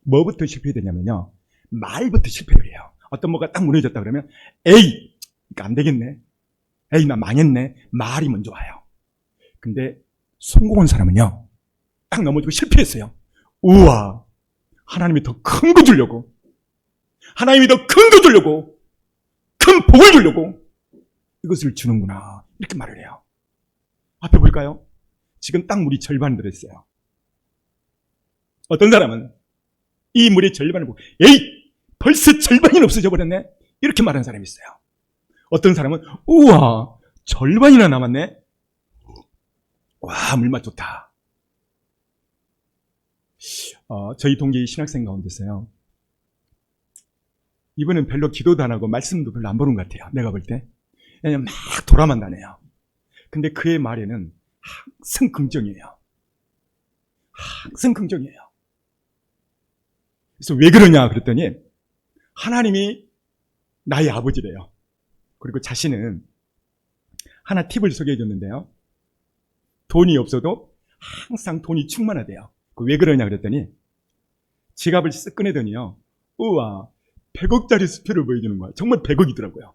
뭐부터 실패되냐면요, 말부터 실패를 해요. 어떤 뭐가 딱 무너졌다 그러면, 에이, 이거 안 되겠네. 에이, 나 망했네. 말이 먼저 와요. 근데 성공한 사람은요, 딱 넘어지고 실패했어요. 우와, 하나님이 더 큰 거 주려고, 하나님이 더 큰 거 주려고, 큰 복을 주려고 이것을 주는구나, 이렇게 말을 해요. 앞에 볼까요? 지금 딱 물이 절반 들었어요. 어떤 사람은 이 물의 절반을 보고, 에이, 벌써 절반이 없어져 버렸네, 이렇게 말하는 사람이 있어요. 어떤 사람은 우와, 절반이나 남았네. 와, 물맛 좋다. 저희 동기 신학생 가운데서요, 이번엔 별로 기도도 안 하고 말씀도 별로 안 보는 것 같아요. 내가 볼 때 그냥 막 돌아만 다녀요. 근데 그의 말에는 항상 긍정이에요. 항상 긍정이에요. 그래서 왜 그러냐 그랬더니, 하나님이 나의 아버지래요. 그리고 자신은 하나 팁을 소개해 줬는데요, 돈이 없어도 항상 돈이 충만하대요. 왜 그러냐 그랬더니, 지갑을 쓱 꺼내더니요, 우와, 100억짜리 수표를 보여주는 거야. 정말 100억이더라고요.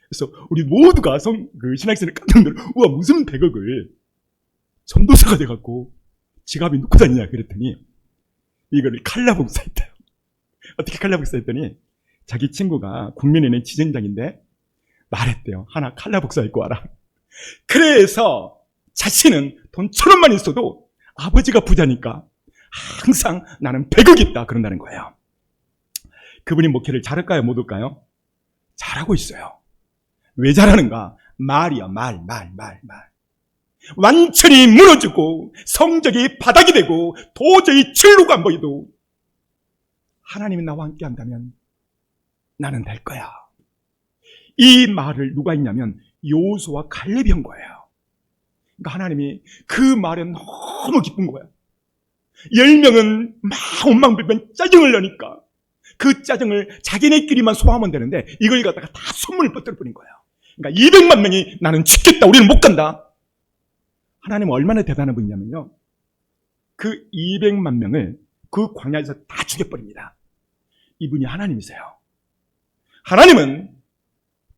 그래서 우리 모두가 신학생을 깜짝 놀라, 우와, 무슨 100억을 전도사가 돼갖고 지갑에 넣고 다니냐 그랬더니, 이거를 칼라복사했대요. 어떻게 칼라복사했더니, 자기 친구가 국민은행 지점장인데 말했대요. 하나 칼라복사 입고 와라. 그래서 자신은 돈 1,000원만 있어도 아버지가 부자니까 항상 나는 100억 있다 그런다는 거예요. 그분이 목회를 잘할까요? 못 할까요? 잘하고 있어요. 왜 잘하는가? 말이야, 말. 완전히 무너지고 성적이 바닥이 되고 도저히 진로가 안 보여도 하나님이 나와 함께 한다면 나는 될 거야. 이 말을 누가 했냐면 여호수아와 갈렙이 한 거예요. 그러니까 하나님이 그 말에 너무 기쁜 거예요. 10명은 막 원망불평 짜증을 내니까 그 짜증을 자기네끼리만 소화하면 되는데 이걸 갖다가 다 손문을 뻗들어 버린 거예요. 그러니까 200만 명이 나는 죽겠다, 우리는 못 간다. 하나님은 얼마나 대단한 분이냐면요, 그 200만 명을 그 광야에서 다 죽여버립니다. 이분이 하나님이세요. 하나님은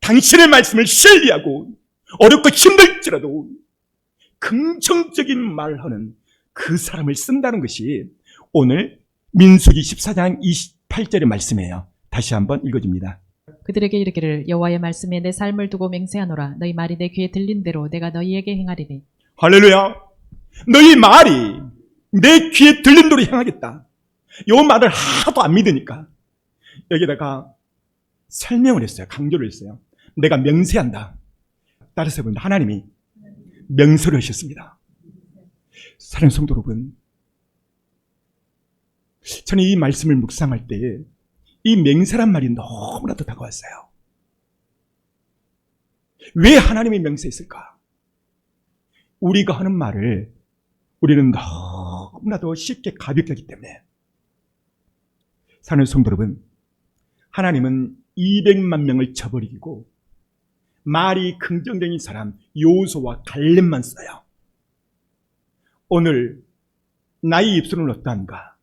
당신의 말씀을 신뢰하고 어렵고 힘들지라도 긍정적인 말을 하는 그 사람을 쓴다는 것이 오늘 민수기 14장 28절의 말씀이에요. 다시 한번 읽어줍니다. 그들에게 이르기를 여호와의 말씀에 내 삶을 두고 맹세하노라. 너희 말이 내 귀에 들린 대로 내가 너희에게 행하리니. 할렐루야. 너희 말이 내 귀에 들린 대로 행하겠다. 이 말을 하나도 안 믿으니까 여기다가 설명을 했어요. 강조를 했어요. 내가 맹세한다. 따라서 보면 하나님이 명설을 하셨습니다. 사랑하는 성도 여러분, 저는 이 말씀을 묵상할 때에 이 맹세란 말이 너무나도 다가왔어요. 왜 하나님이 맹세했을까? 우리가 하는 말을 우리는 너무나도 쉽게 가볍게 하기 때문에. 사랑하는 성도 여러분, 하나님은 200만 명을 쳐버리고 말이 긍정적인 사람 여호수아와 갈렙만 써요. 오늘 나의 입술은 어떠한가?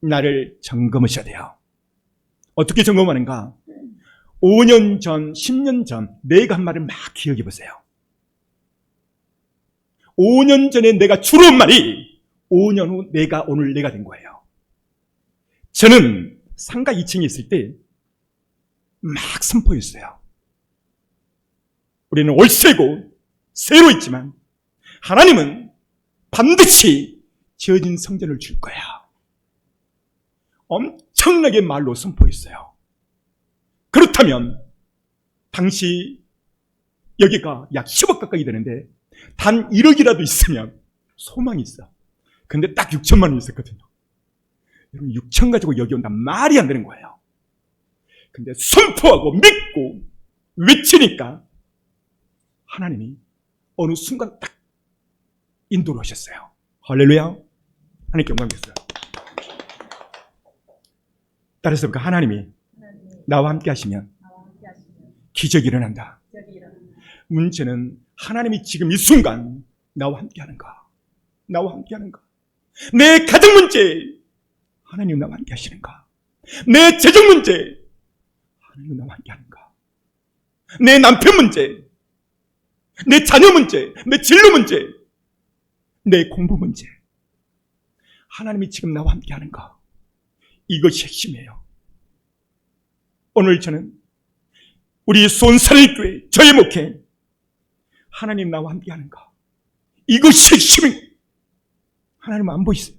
나를 점검하셔야 돼요. 어떻게 점검하는가? 5년 전, 10년 전 내가 한 말을 막 기억해 보세요. 5년 전에 내가 주로 한 말이 5년 후 오늘 내가 된 거예요. 저는 상가 2층에 있을 때 막 선포했어요. 우리는 월세고 세로 있지만 하나님은 반드시 지어진 성전을 줄 거야. 엄청나게 말로 선포했어요. 그렇다면 당시 여기가 약 10억 가까이 되는데 단 1억이라도 있으면 소망이 있어. 근데 딱 6천만 원 있었거든요. 여러분 6천 가지고 여기 온다 말이 안 되는 거예요. 근데 선포하고 믿고 외치니까 하나님이 어느 순간 딱 인도를 하셨어요. 할렐루야. 하나님께 영광이었어요. 따라서 하나님이 나와 함께 하시면 기적이 일어난다. 문제는 하나님이 지금 이 순간 나와 함께 하는가? 나와 함께 하는가? 내 가정 문제, 하나님 나와 함께 하시는가? 내 재정 문제, 하나님 나와 함께 하는가? 내 남편 문제, 내 자녀 문제, 내 진로 문제, 내 공부 문제, 하나님이 지금 나와 함께 하는가? 이것이 핵심이에요. 오늘 저는 우리 손사랑교회 저의 목회, 하나님 나와 함께 하는가? 이것이 핵심이에요. 하나님 안 보이세요.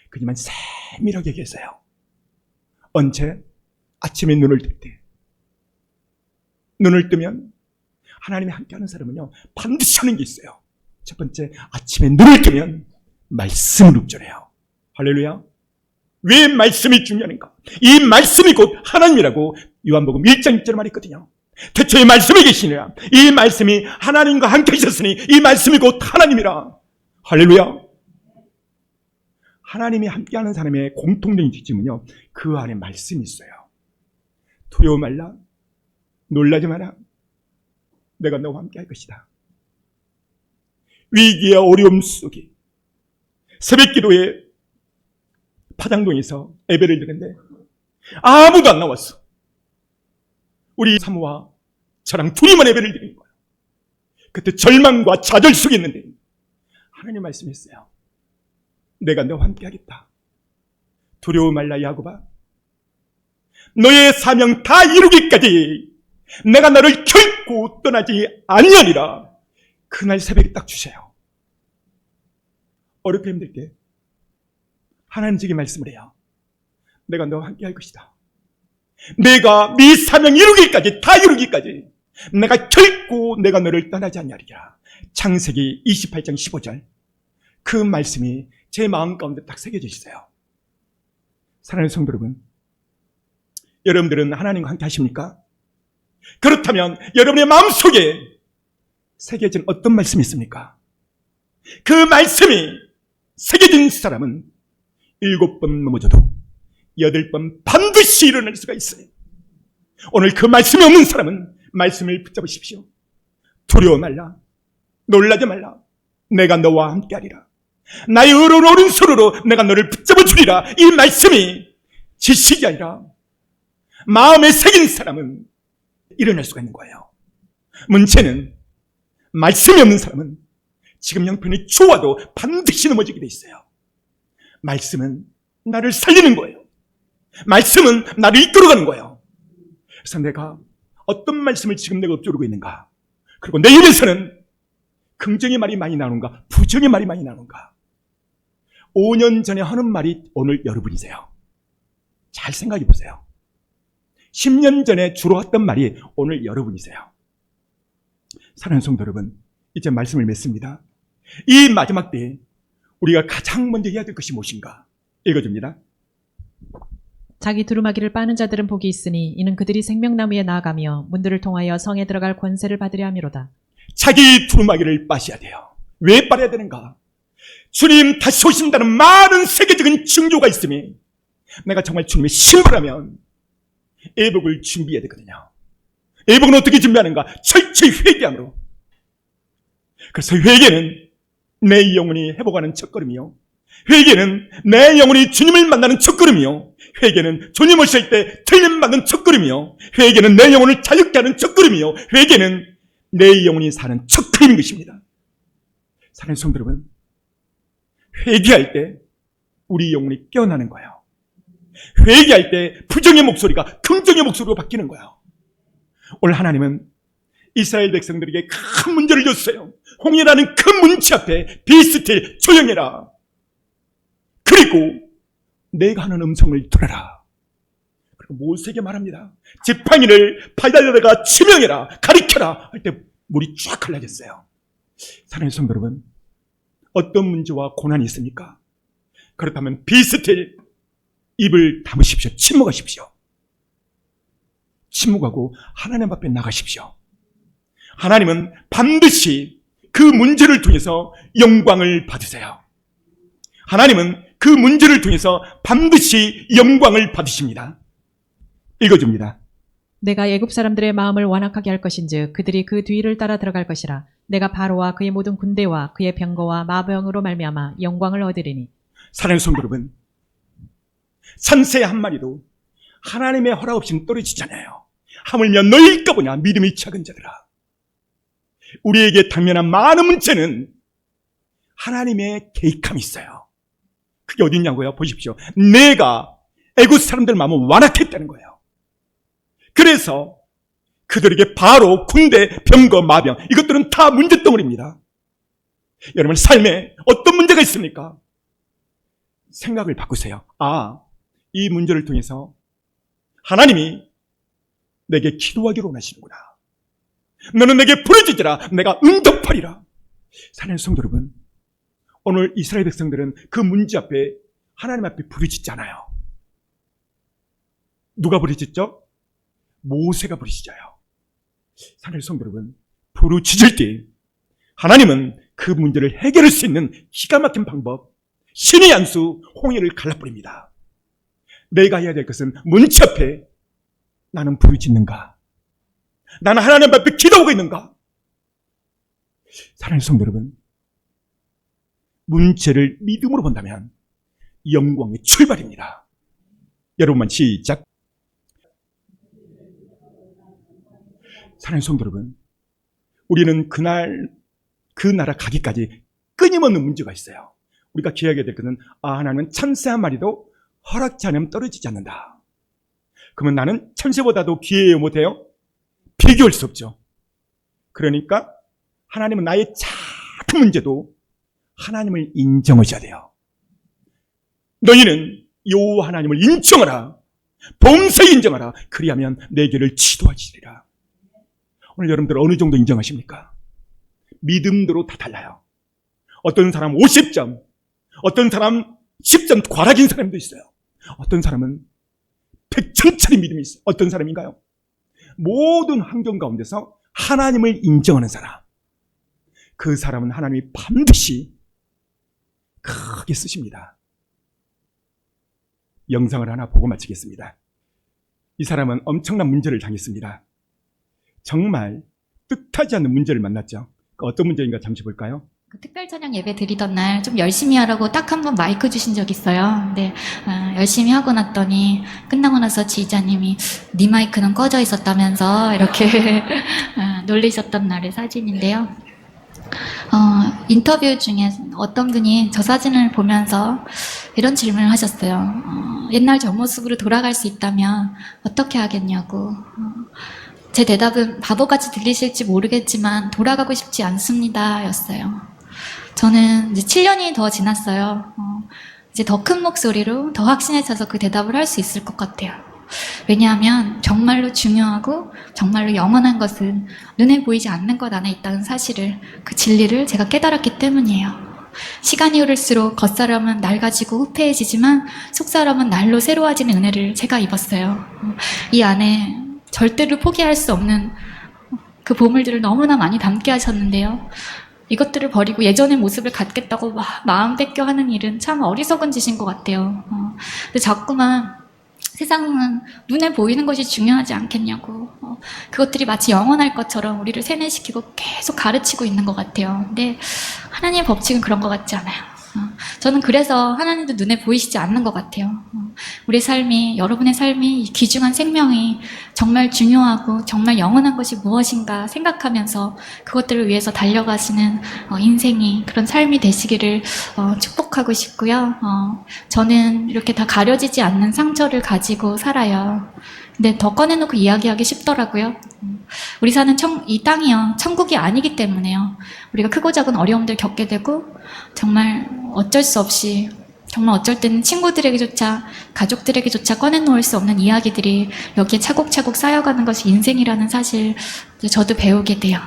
그지만 세밀하게 계세요. 언제? 아침에 눈을 뜰 때. 눈을 뜨면 하나님이 함께하는 사람은요, 반드시 하는 게 있어요. 첫 번째, 아침에 눈을 뜨면 말씀을 읊조려요. 할렐루야. 왜 말씀이 중요한가? 이 말씀이 곧 하나님이라고 요한복음 1장 1절에 말했거든요. 대체 이 말씀이 계시니라. 이 말씀이 하나님과 함께 하셨으니 이 말씀이 곧 하나님이라. 할렐루야. 하나님이 함께하는 사람의 공통적인 특징은요, 그 안에 말씀이 있어요. 두려워 말라, 놀라지 마라, 내가 너와 함께 할 것이다. 위기와 어려움 속에 새벽 기도에 파장동에서 예배를 드렸는데 아무도 안 나왔어. 우리 사모와 저랑 둘이만 예배를 드린 거예요. 그때 절망과 좌절 속에 있는데 하나님 말씀했어요. 내가 너와 함께 하겠다. 두려워 말라 야곱아. 너의 사명 다 이루기까지 내가 너를 결코 떠나지 아니하리라. 그날 새벽에 딱 주세요. 어렵게 힘들 때 하나님 제게 말씀을 해요. 내가 너와 함께 할 것이다. 내가 네 사명 이루기까지, 다 이루기까지 내가 결코 내가 너를 떠나지 아니하리라. 창세기 28장 15절. 그 말씀이 제 마음 가운데 딱 새겨져 있어요. 사랑하는 성도 여러분, 여러분들은 하나님과 함께 하십니까? 그렇다면 여러분의 마음속에 새겨진 어떤 말씀이 있습니까? 그 말씀이 새겨진 사람은 7번 넘어져도 8번 반드시 일어날 수가 있어요. 오늘 그 말씀이 없는 사람은 말씀을 붙잡으십시오. 두려워 말라, 놀라지 말라, 내가 너와 함께 하리라. 나의 의로운 오른손으로 내가 너를 붙잡아 주리라. 이 말씀이 지식이 아니라 마음에 새긴 사람은 일어날 수가 있는 거예요. 문제는 말씀이 없는 사람은 지금 형편이 좋아도 반드시 넘어지게 돼 있어요. 말씀은 나를 살리는 거예요. 말씀은 나를 이끌어가는 거예요. 그래서 내가 어떤 말씀을 지금 내가 읊조리고 있는가, 그리고 내 입에서는 긍정의 말이 많이 나오는가, 부정의 말이 많이 나오는가. 5년 전에 하는 말이 오늘 여러분이세요. 잘 생각해 보세요. 10년 전에 주로 했던 말이 오늘 여러분이세요. 사랑하는 성도 여러분, 이제 말씀을 맺습니다. 이 마지막 때에 우리가 가장 먼저 해야 될 것이 무엇인가? 읽어줍니다. 자기 두루마기를 빠는 자들은 복이 있으니 이는 그들이 생명나무에 나아가며 문들을 통하여 성에 들어갈 권세를 받으려 함이로다. 자기 두루마기를 빠셔야 돼요. 왜 빨아야 되는가? 주님 다시 오신다는 많은 세계적인 징조가 있으니 내가 정말 주님의 신부라면 애복을 준비해야 되거든요. 애복은 어떻게 준비하는가? 철저히 회개함으로. 그래서 회개는 내 영혼이 회복하는 첫걸음이요, 회개는 내 영혼이 주님을 만나는 첫걸음이요, 회개는 주님 오실 때 틀림받는 첫걸음이요, 회개는 내 영혼을 자유케 하는 첫걸음이요, 회개는 내 영혼이 사는 첫걸음인 것입니다. 사랑하는 성도 여러분, 회개할 때 우리 영혼이 깨어나는 거예요. 회개할 때 부정의 목소리가 긍정의 목소리로 바뀌는 거예요. 오늘 하나님은 이스라엘 백성들에게 큰 문제를 줬어요. 홍해라는 큰 문제 앞에 비스틸 조용해라. 그리고 내가 하는 음성을 들어라. 그리고 모세에게 말합니다. 지팡이를 팔달려다가 치명해라, 가리켜라 할 때 물이 쫙 갈라졌어요. 사랑하는 성도 여러분, 어떤 문제와 고난이 있습니까? 그렇다면 비스틸 입을 다무십시오. 침묵하십시오. 침묵하고 하나님 앞에 나가십시오. 하나님은 반드시 그 문제를 통해서 영광을 받으세요. 하나님은 그 문제를 통해서 반드시 영광을 받으십니다. 읽어줍니다. 내가 애굽 사람들의 마음을 완악하게 할 것인즉 그들이 그 뒤를 따라 들어갈 것이라. 내가 바로와 그의 모든 군대와 그의 병거와 마병으로 말미암아 영광을 얻으리니. 사랑하는 성도 여러분, 산새 한 마리도 하나님의 허락 없이는 떨어지잖아요. 하물며 너희일까 보냐 믿음이 작은 자들아. 우리에게 당면한 많은 문제는 하나님의 계획함이 있어요. 그게 어디 있냐고요? 보십시오. 내가 애굽 사람들 마음을 완악했다는 거예요. 그래서 그들에게 바로 군대, 병거, 마병, 이것들은 다 문제덩어리입니다. 여러분 삶에 어떤 문제가 있습니까? 생각을 바꾸세요. 아, 이 문제를 통해서 하나님이 내게 기도하기로 원하시는구나. 너는 내게 부르짖으라. 내가 응답하리라. 사랑하는 성도 여러분, 오늘 이스라엘 백성들은 그 문제 앞에 하나님 앞에 부르짖잖아요. 누가 부르짖죠? 모세가 부르짖어요. 사랑하는 성도 여러분, 부르짖을 때 하나님은 그 문제를 해결할 수 있는 기가 막힌 방법, 신의 안수 홍해를 갈라버립니다. 내가 해야 될 것은 문제 앞에 나는 부르짖는가? 나는 하나님 앞에 기도하고 있는가? 사랑하는 성도 여러분, 문제를 믿음으로 본다면 영광의 출발입니다. 여러분만 시작. 사랑하는 성도 여러분, 우리는 그날 그 나라 가기까지 끊임없는 문제가 있어요. 우리가 기억해야 될 것은 하나님은 참새 한 마리도 허락지 않으면 떨어지지 않는다. 그러면 나는 참새보다도 귀해요 못해요? 비교할 수 없죠. 그러니까 하나님은 나의 작은 문제도 하나님을 인정하셔야 돼요. 너희는 여호와 하나님을 인정하라. 범사에 인정하라. 그리하면 내 길을 지도하시리라. 오늘 여러분들 어느 정도 인정하십니까? 믿음대로 다 달라요. 어떤 사람 50점, 어떤 사람 10점 과락인 사람도 있어요. 어떤 사람은 100점짜리 믿음이 있어요. 어떤 사람인가요? 모든 환경 가운데서 하나님을 인정하는 사람. 그 사람은 하나님이 반드시 크게 쓰십니다. 영상을 하나 보고 마치겠습니다. 이 사람은 엄청난 문제를 당했습니다. 정말 뜻하지 않는 문제를 만났죠. 어떤 문제인가 잠시 볼까요? 그 특별 찬양 예배 드리던 날 좀 열심히 하라고 딱 한 번 마이크 주신 적 있어요. 근데 열심히 하고 났더니 끝나고 나서 지휘자님이 네 마이크는 꺼져 있었다면서 이렇게 놀리셨던 날의 사진인데요. 인터뷰 중에 어떤 분이 저 사진을 보면서 이런 질문을 하셨어요. 옛날 저 모습으로 돌아갈 수 있다면 어떻게 하겠냐고. 제 대답은 바보같이 들리실지 모르겠지만 돌아가고 싶지 않습니다 였어요. 저는 이제 7년이 더 지났어요. 이제 더 큰 목소리로 더 확신에 차서 그 대답을 할 수 있을 것 같아요. 왜냐하면 정말로 중요하고 정말로 영원한 것은 눈에 보이지 않는 것 안에 있다는 사실을, 그 진리를 제가 깨달았기 때문이에요. 시간이 흐를수록 겉사람은 낡아지고 후패해지지만 속사람은 날로 새로워지는 은혜를 제가 입었어요. 이 안에 절대로 포기할 수 없는 그 보물들을 너무나 많이 담게 하셨는데요. 이것들을 버리고 예전의 모습을 갖겠다고 마음 뺏겨 하는 일은 참 어리석은 짓인 것 같아요. 근데 자꾸만 세상은 눈에 보이는 것이 중요하지 않겠냐고, 그것들이 마치 영원할 것처럼 우리를 세뇌시키고 계속 가르치고 있는 것 같아요. 근데 하나님의 법칙은 그런 것 같지 않아요. 저는 그래서 하나님도 눈에 보이시지 않는 것 같아요. 우리 삶이, 여러분의 삶이, 이 귀중한 생명이 정말 중요하고 정말 영원한 것이 무엇인가 생각하면서 그것들을 위해서 달려가시는 인생이, 그런 삶이 되시기를 축복하고 싶고요. 저는 이렇게 다 가려지지 않는 상처를 가지고 살아요. 근데 더 꺼내놓고 이야기하기 쉽더라고요. 우리 사는 이 땅이요, 천국이 아니기 때문에요. 우리가 크고 작은 어려움들 겪게 되고 정말 어쩔 수 없이, 정말 어쩔 때는 친구들에게조차, 가족들에게조차 꺼내놓을 수 없는 이야기들이 여기에 차곡차곡 쌓여가는 것이 인생이라는 사실 저도 배우게 돼요.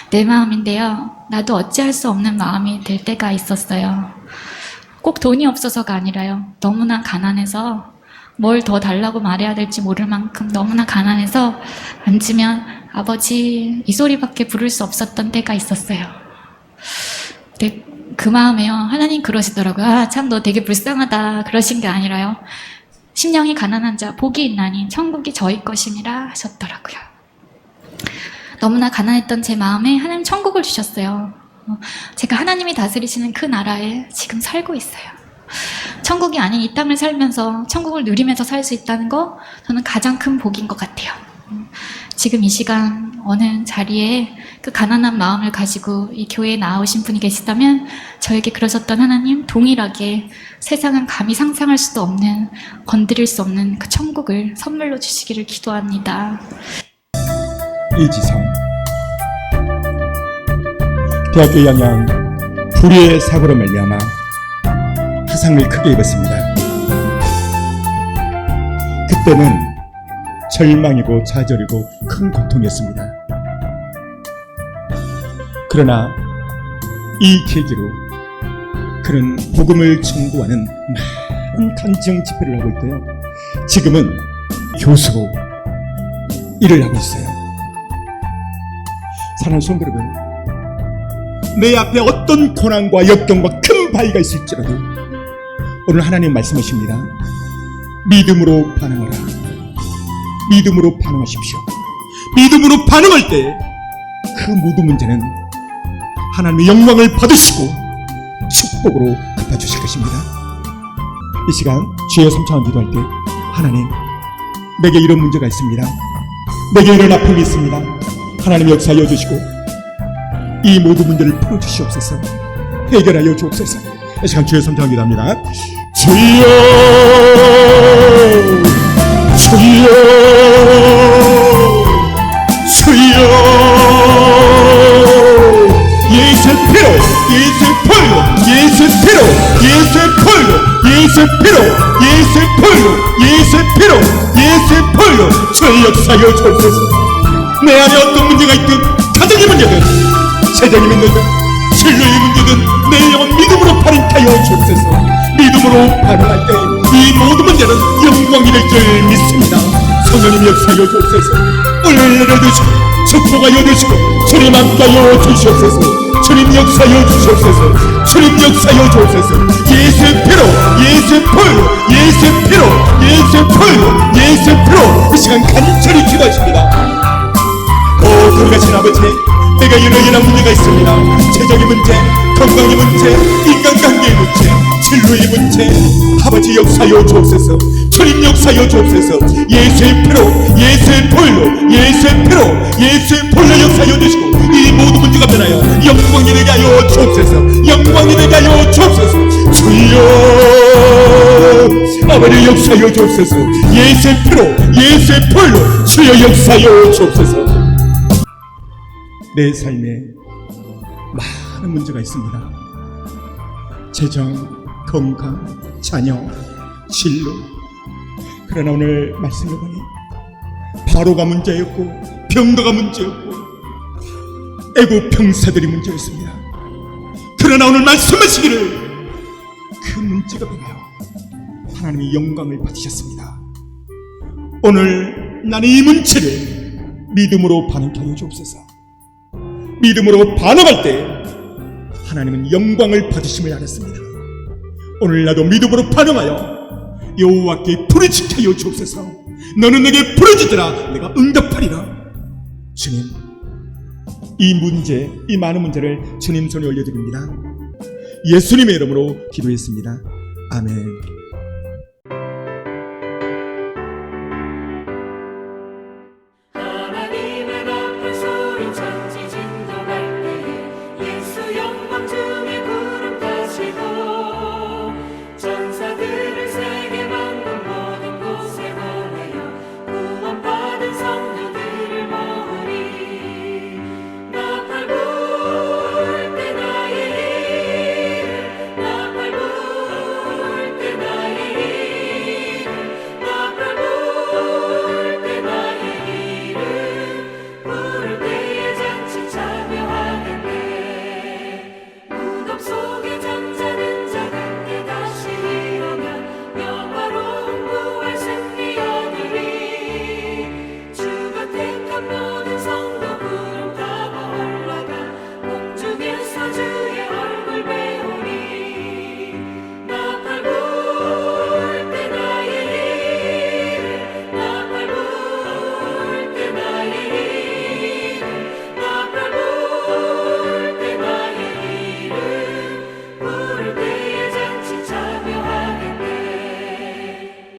내 마음인데요, 나도 어찌할 수 없는 마음이 될 때가 있었어요. 꼭 돈이 없어서가 아니라요, 너무나 가난해서 뭘 더 달라고 말해야 될지 모를 만큼 너무나 가난해서 앉으면 아버지 이 소리밖에 부를 수 없었던 때가 있었어요. 근데 그 마음에요, 하나님 그러시더라고요. 참 너 되게 불쌍하다 그러신 게 아니라요, 심령이 가난한 자 복이 있나니 천국이 저희 것임이라 하셨더라고요. 너무나 가난했던 제 마음에 하나님 천국을 주셨어요. 제가 하나님이 다스리시는 그 나라에 지금 살고 있어요. 천국이 아닌 이 땅을 살면서 천국을 누리면서 살 수 있다는 거 저는 가장 큰 복인 것 같아요. 지금 이 시간 어느 자리에 그 가난한 마음을 가지고 이 교회에 나오신 분이 계시다면 저에게 그러셨던 하나님 동일하게 세상은 감히 상상할 수도 없는, 건드릴 수 없는 그 천국을 선물로 주시기를 기도합니다. 이지성 대학교 2학년 불의의 사고로 말미암아 화상을 크게 입었습니다. 그때는 절망이고 좌절이고 큰 고통이었습니다. 그러나 이 계기로 그는 복음을 전구하는 많은 간증 집회를 하고 있고요. 지금은 교수로 일을 하고 있어요. 사랑하는 성도 여러분, 내 앞에 어떤 고난과 역경과 큰 바위가 있을지라도 오늘 하나님 말씀하십니다. 믿음으로 반응하라. 믿음으로 반응하십시오. 믿음으로 반응할 때 그 모든 문제는 하나님의 영광을 받으시고 축복으로 갚아주실 것입니다. 이 시간 주의 삼창을 기도할 때 하나님, 내게 이런 문제가 있습니다. 내게 이런 아픔이 있습니다. 하나님 역사하여 주시고 이 모든 문제를 풀어주시옵소서. 해결하여 주옵소서. 이 시간 주의 삼창을 기도합니다. 주여 주여 주여 예수의 피로 예수의 풀로 예수의 피로 예수의 풀로 예수의 피로 예수의 풀로 예수의 피로 예수의 풀로 주의 역사여 주옵소서. 내 안에 어떤 문제가 있든 가정의 문제든 재정의 문제든 진로의 문제든 내 영혼 믿음으로 반응하여 주옵소서. 믿음으로 반응할 때 이 모든 문제는 영광이 될 줄 믿습니다. 성령님 역사여 주옵소서. 오늘 내려주시고 축복하여 주시고 주님 함께하여 주시옵소서. 주님 역사여 주시옵소서. 주님 역사여 주옵소서. 예수의 피로 예수의 풀로 예수의 피로 예수의 풀로 예수의 피로 이 시간 간절히 기도하십니다. 오 돌아가신 아버지, 내가 이런 문제가 있습니다. 재정의 문제, 건강의 문제, 인간관계의 문제, 진로의 문제, 아버지 역사여 주옵소서. 주님 역사여 주옵소서. 예수의 피로 예수의 풀로 예수의 피로 예수의 풀로 역사여 주시고 이 모든 문제가 변하여 영광이 되게 하여 주옵소서. 영광이 되게 하여 주옵소서. 주여 아버지 역사여 주옵소서. 예수의 피로 예수의 풀로 주여 역사여 주옵소서. 내 삶에 많은 문제가 있습니다. 재정, 건강, 자녀, 진로. 그러나 오늘 말씀을 보니 바로가 문제였고 병거가 문제였고 애국 병사들이 문제였습니다. 그러나 오늘 말씀하시기를 그 문제가 변하여 하나님의 영광을 받으셨습니다. 오늘 나는 이 문제를 믿음으로 반응하여 주옵소서. 믿음으로 반응할 때 하나님은 영광을 받으심을 알았습니다. 오늘 나도 믿음으로 반응하여 여호와께 부르짖게 주옵소서. 너는 내게 부르짖으라 내가 응답하리라. 주님, 이 문제, 이 많은 문제를 주님 손에 올려드립니다. 예수님의 이름으로 기도했습니다. 아멘.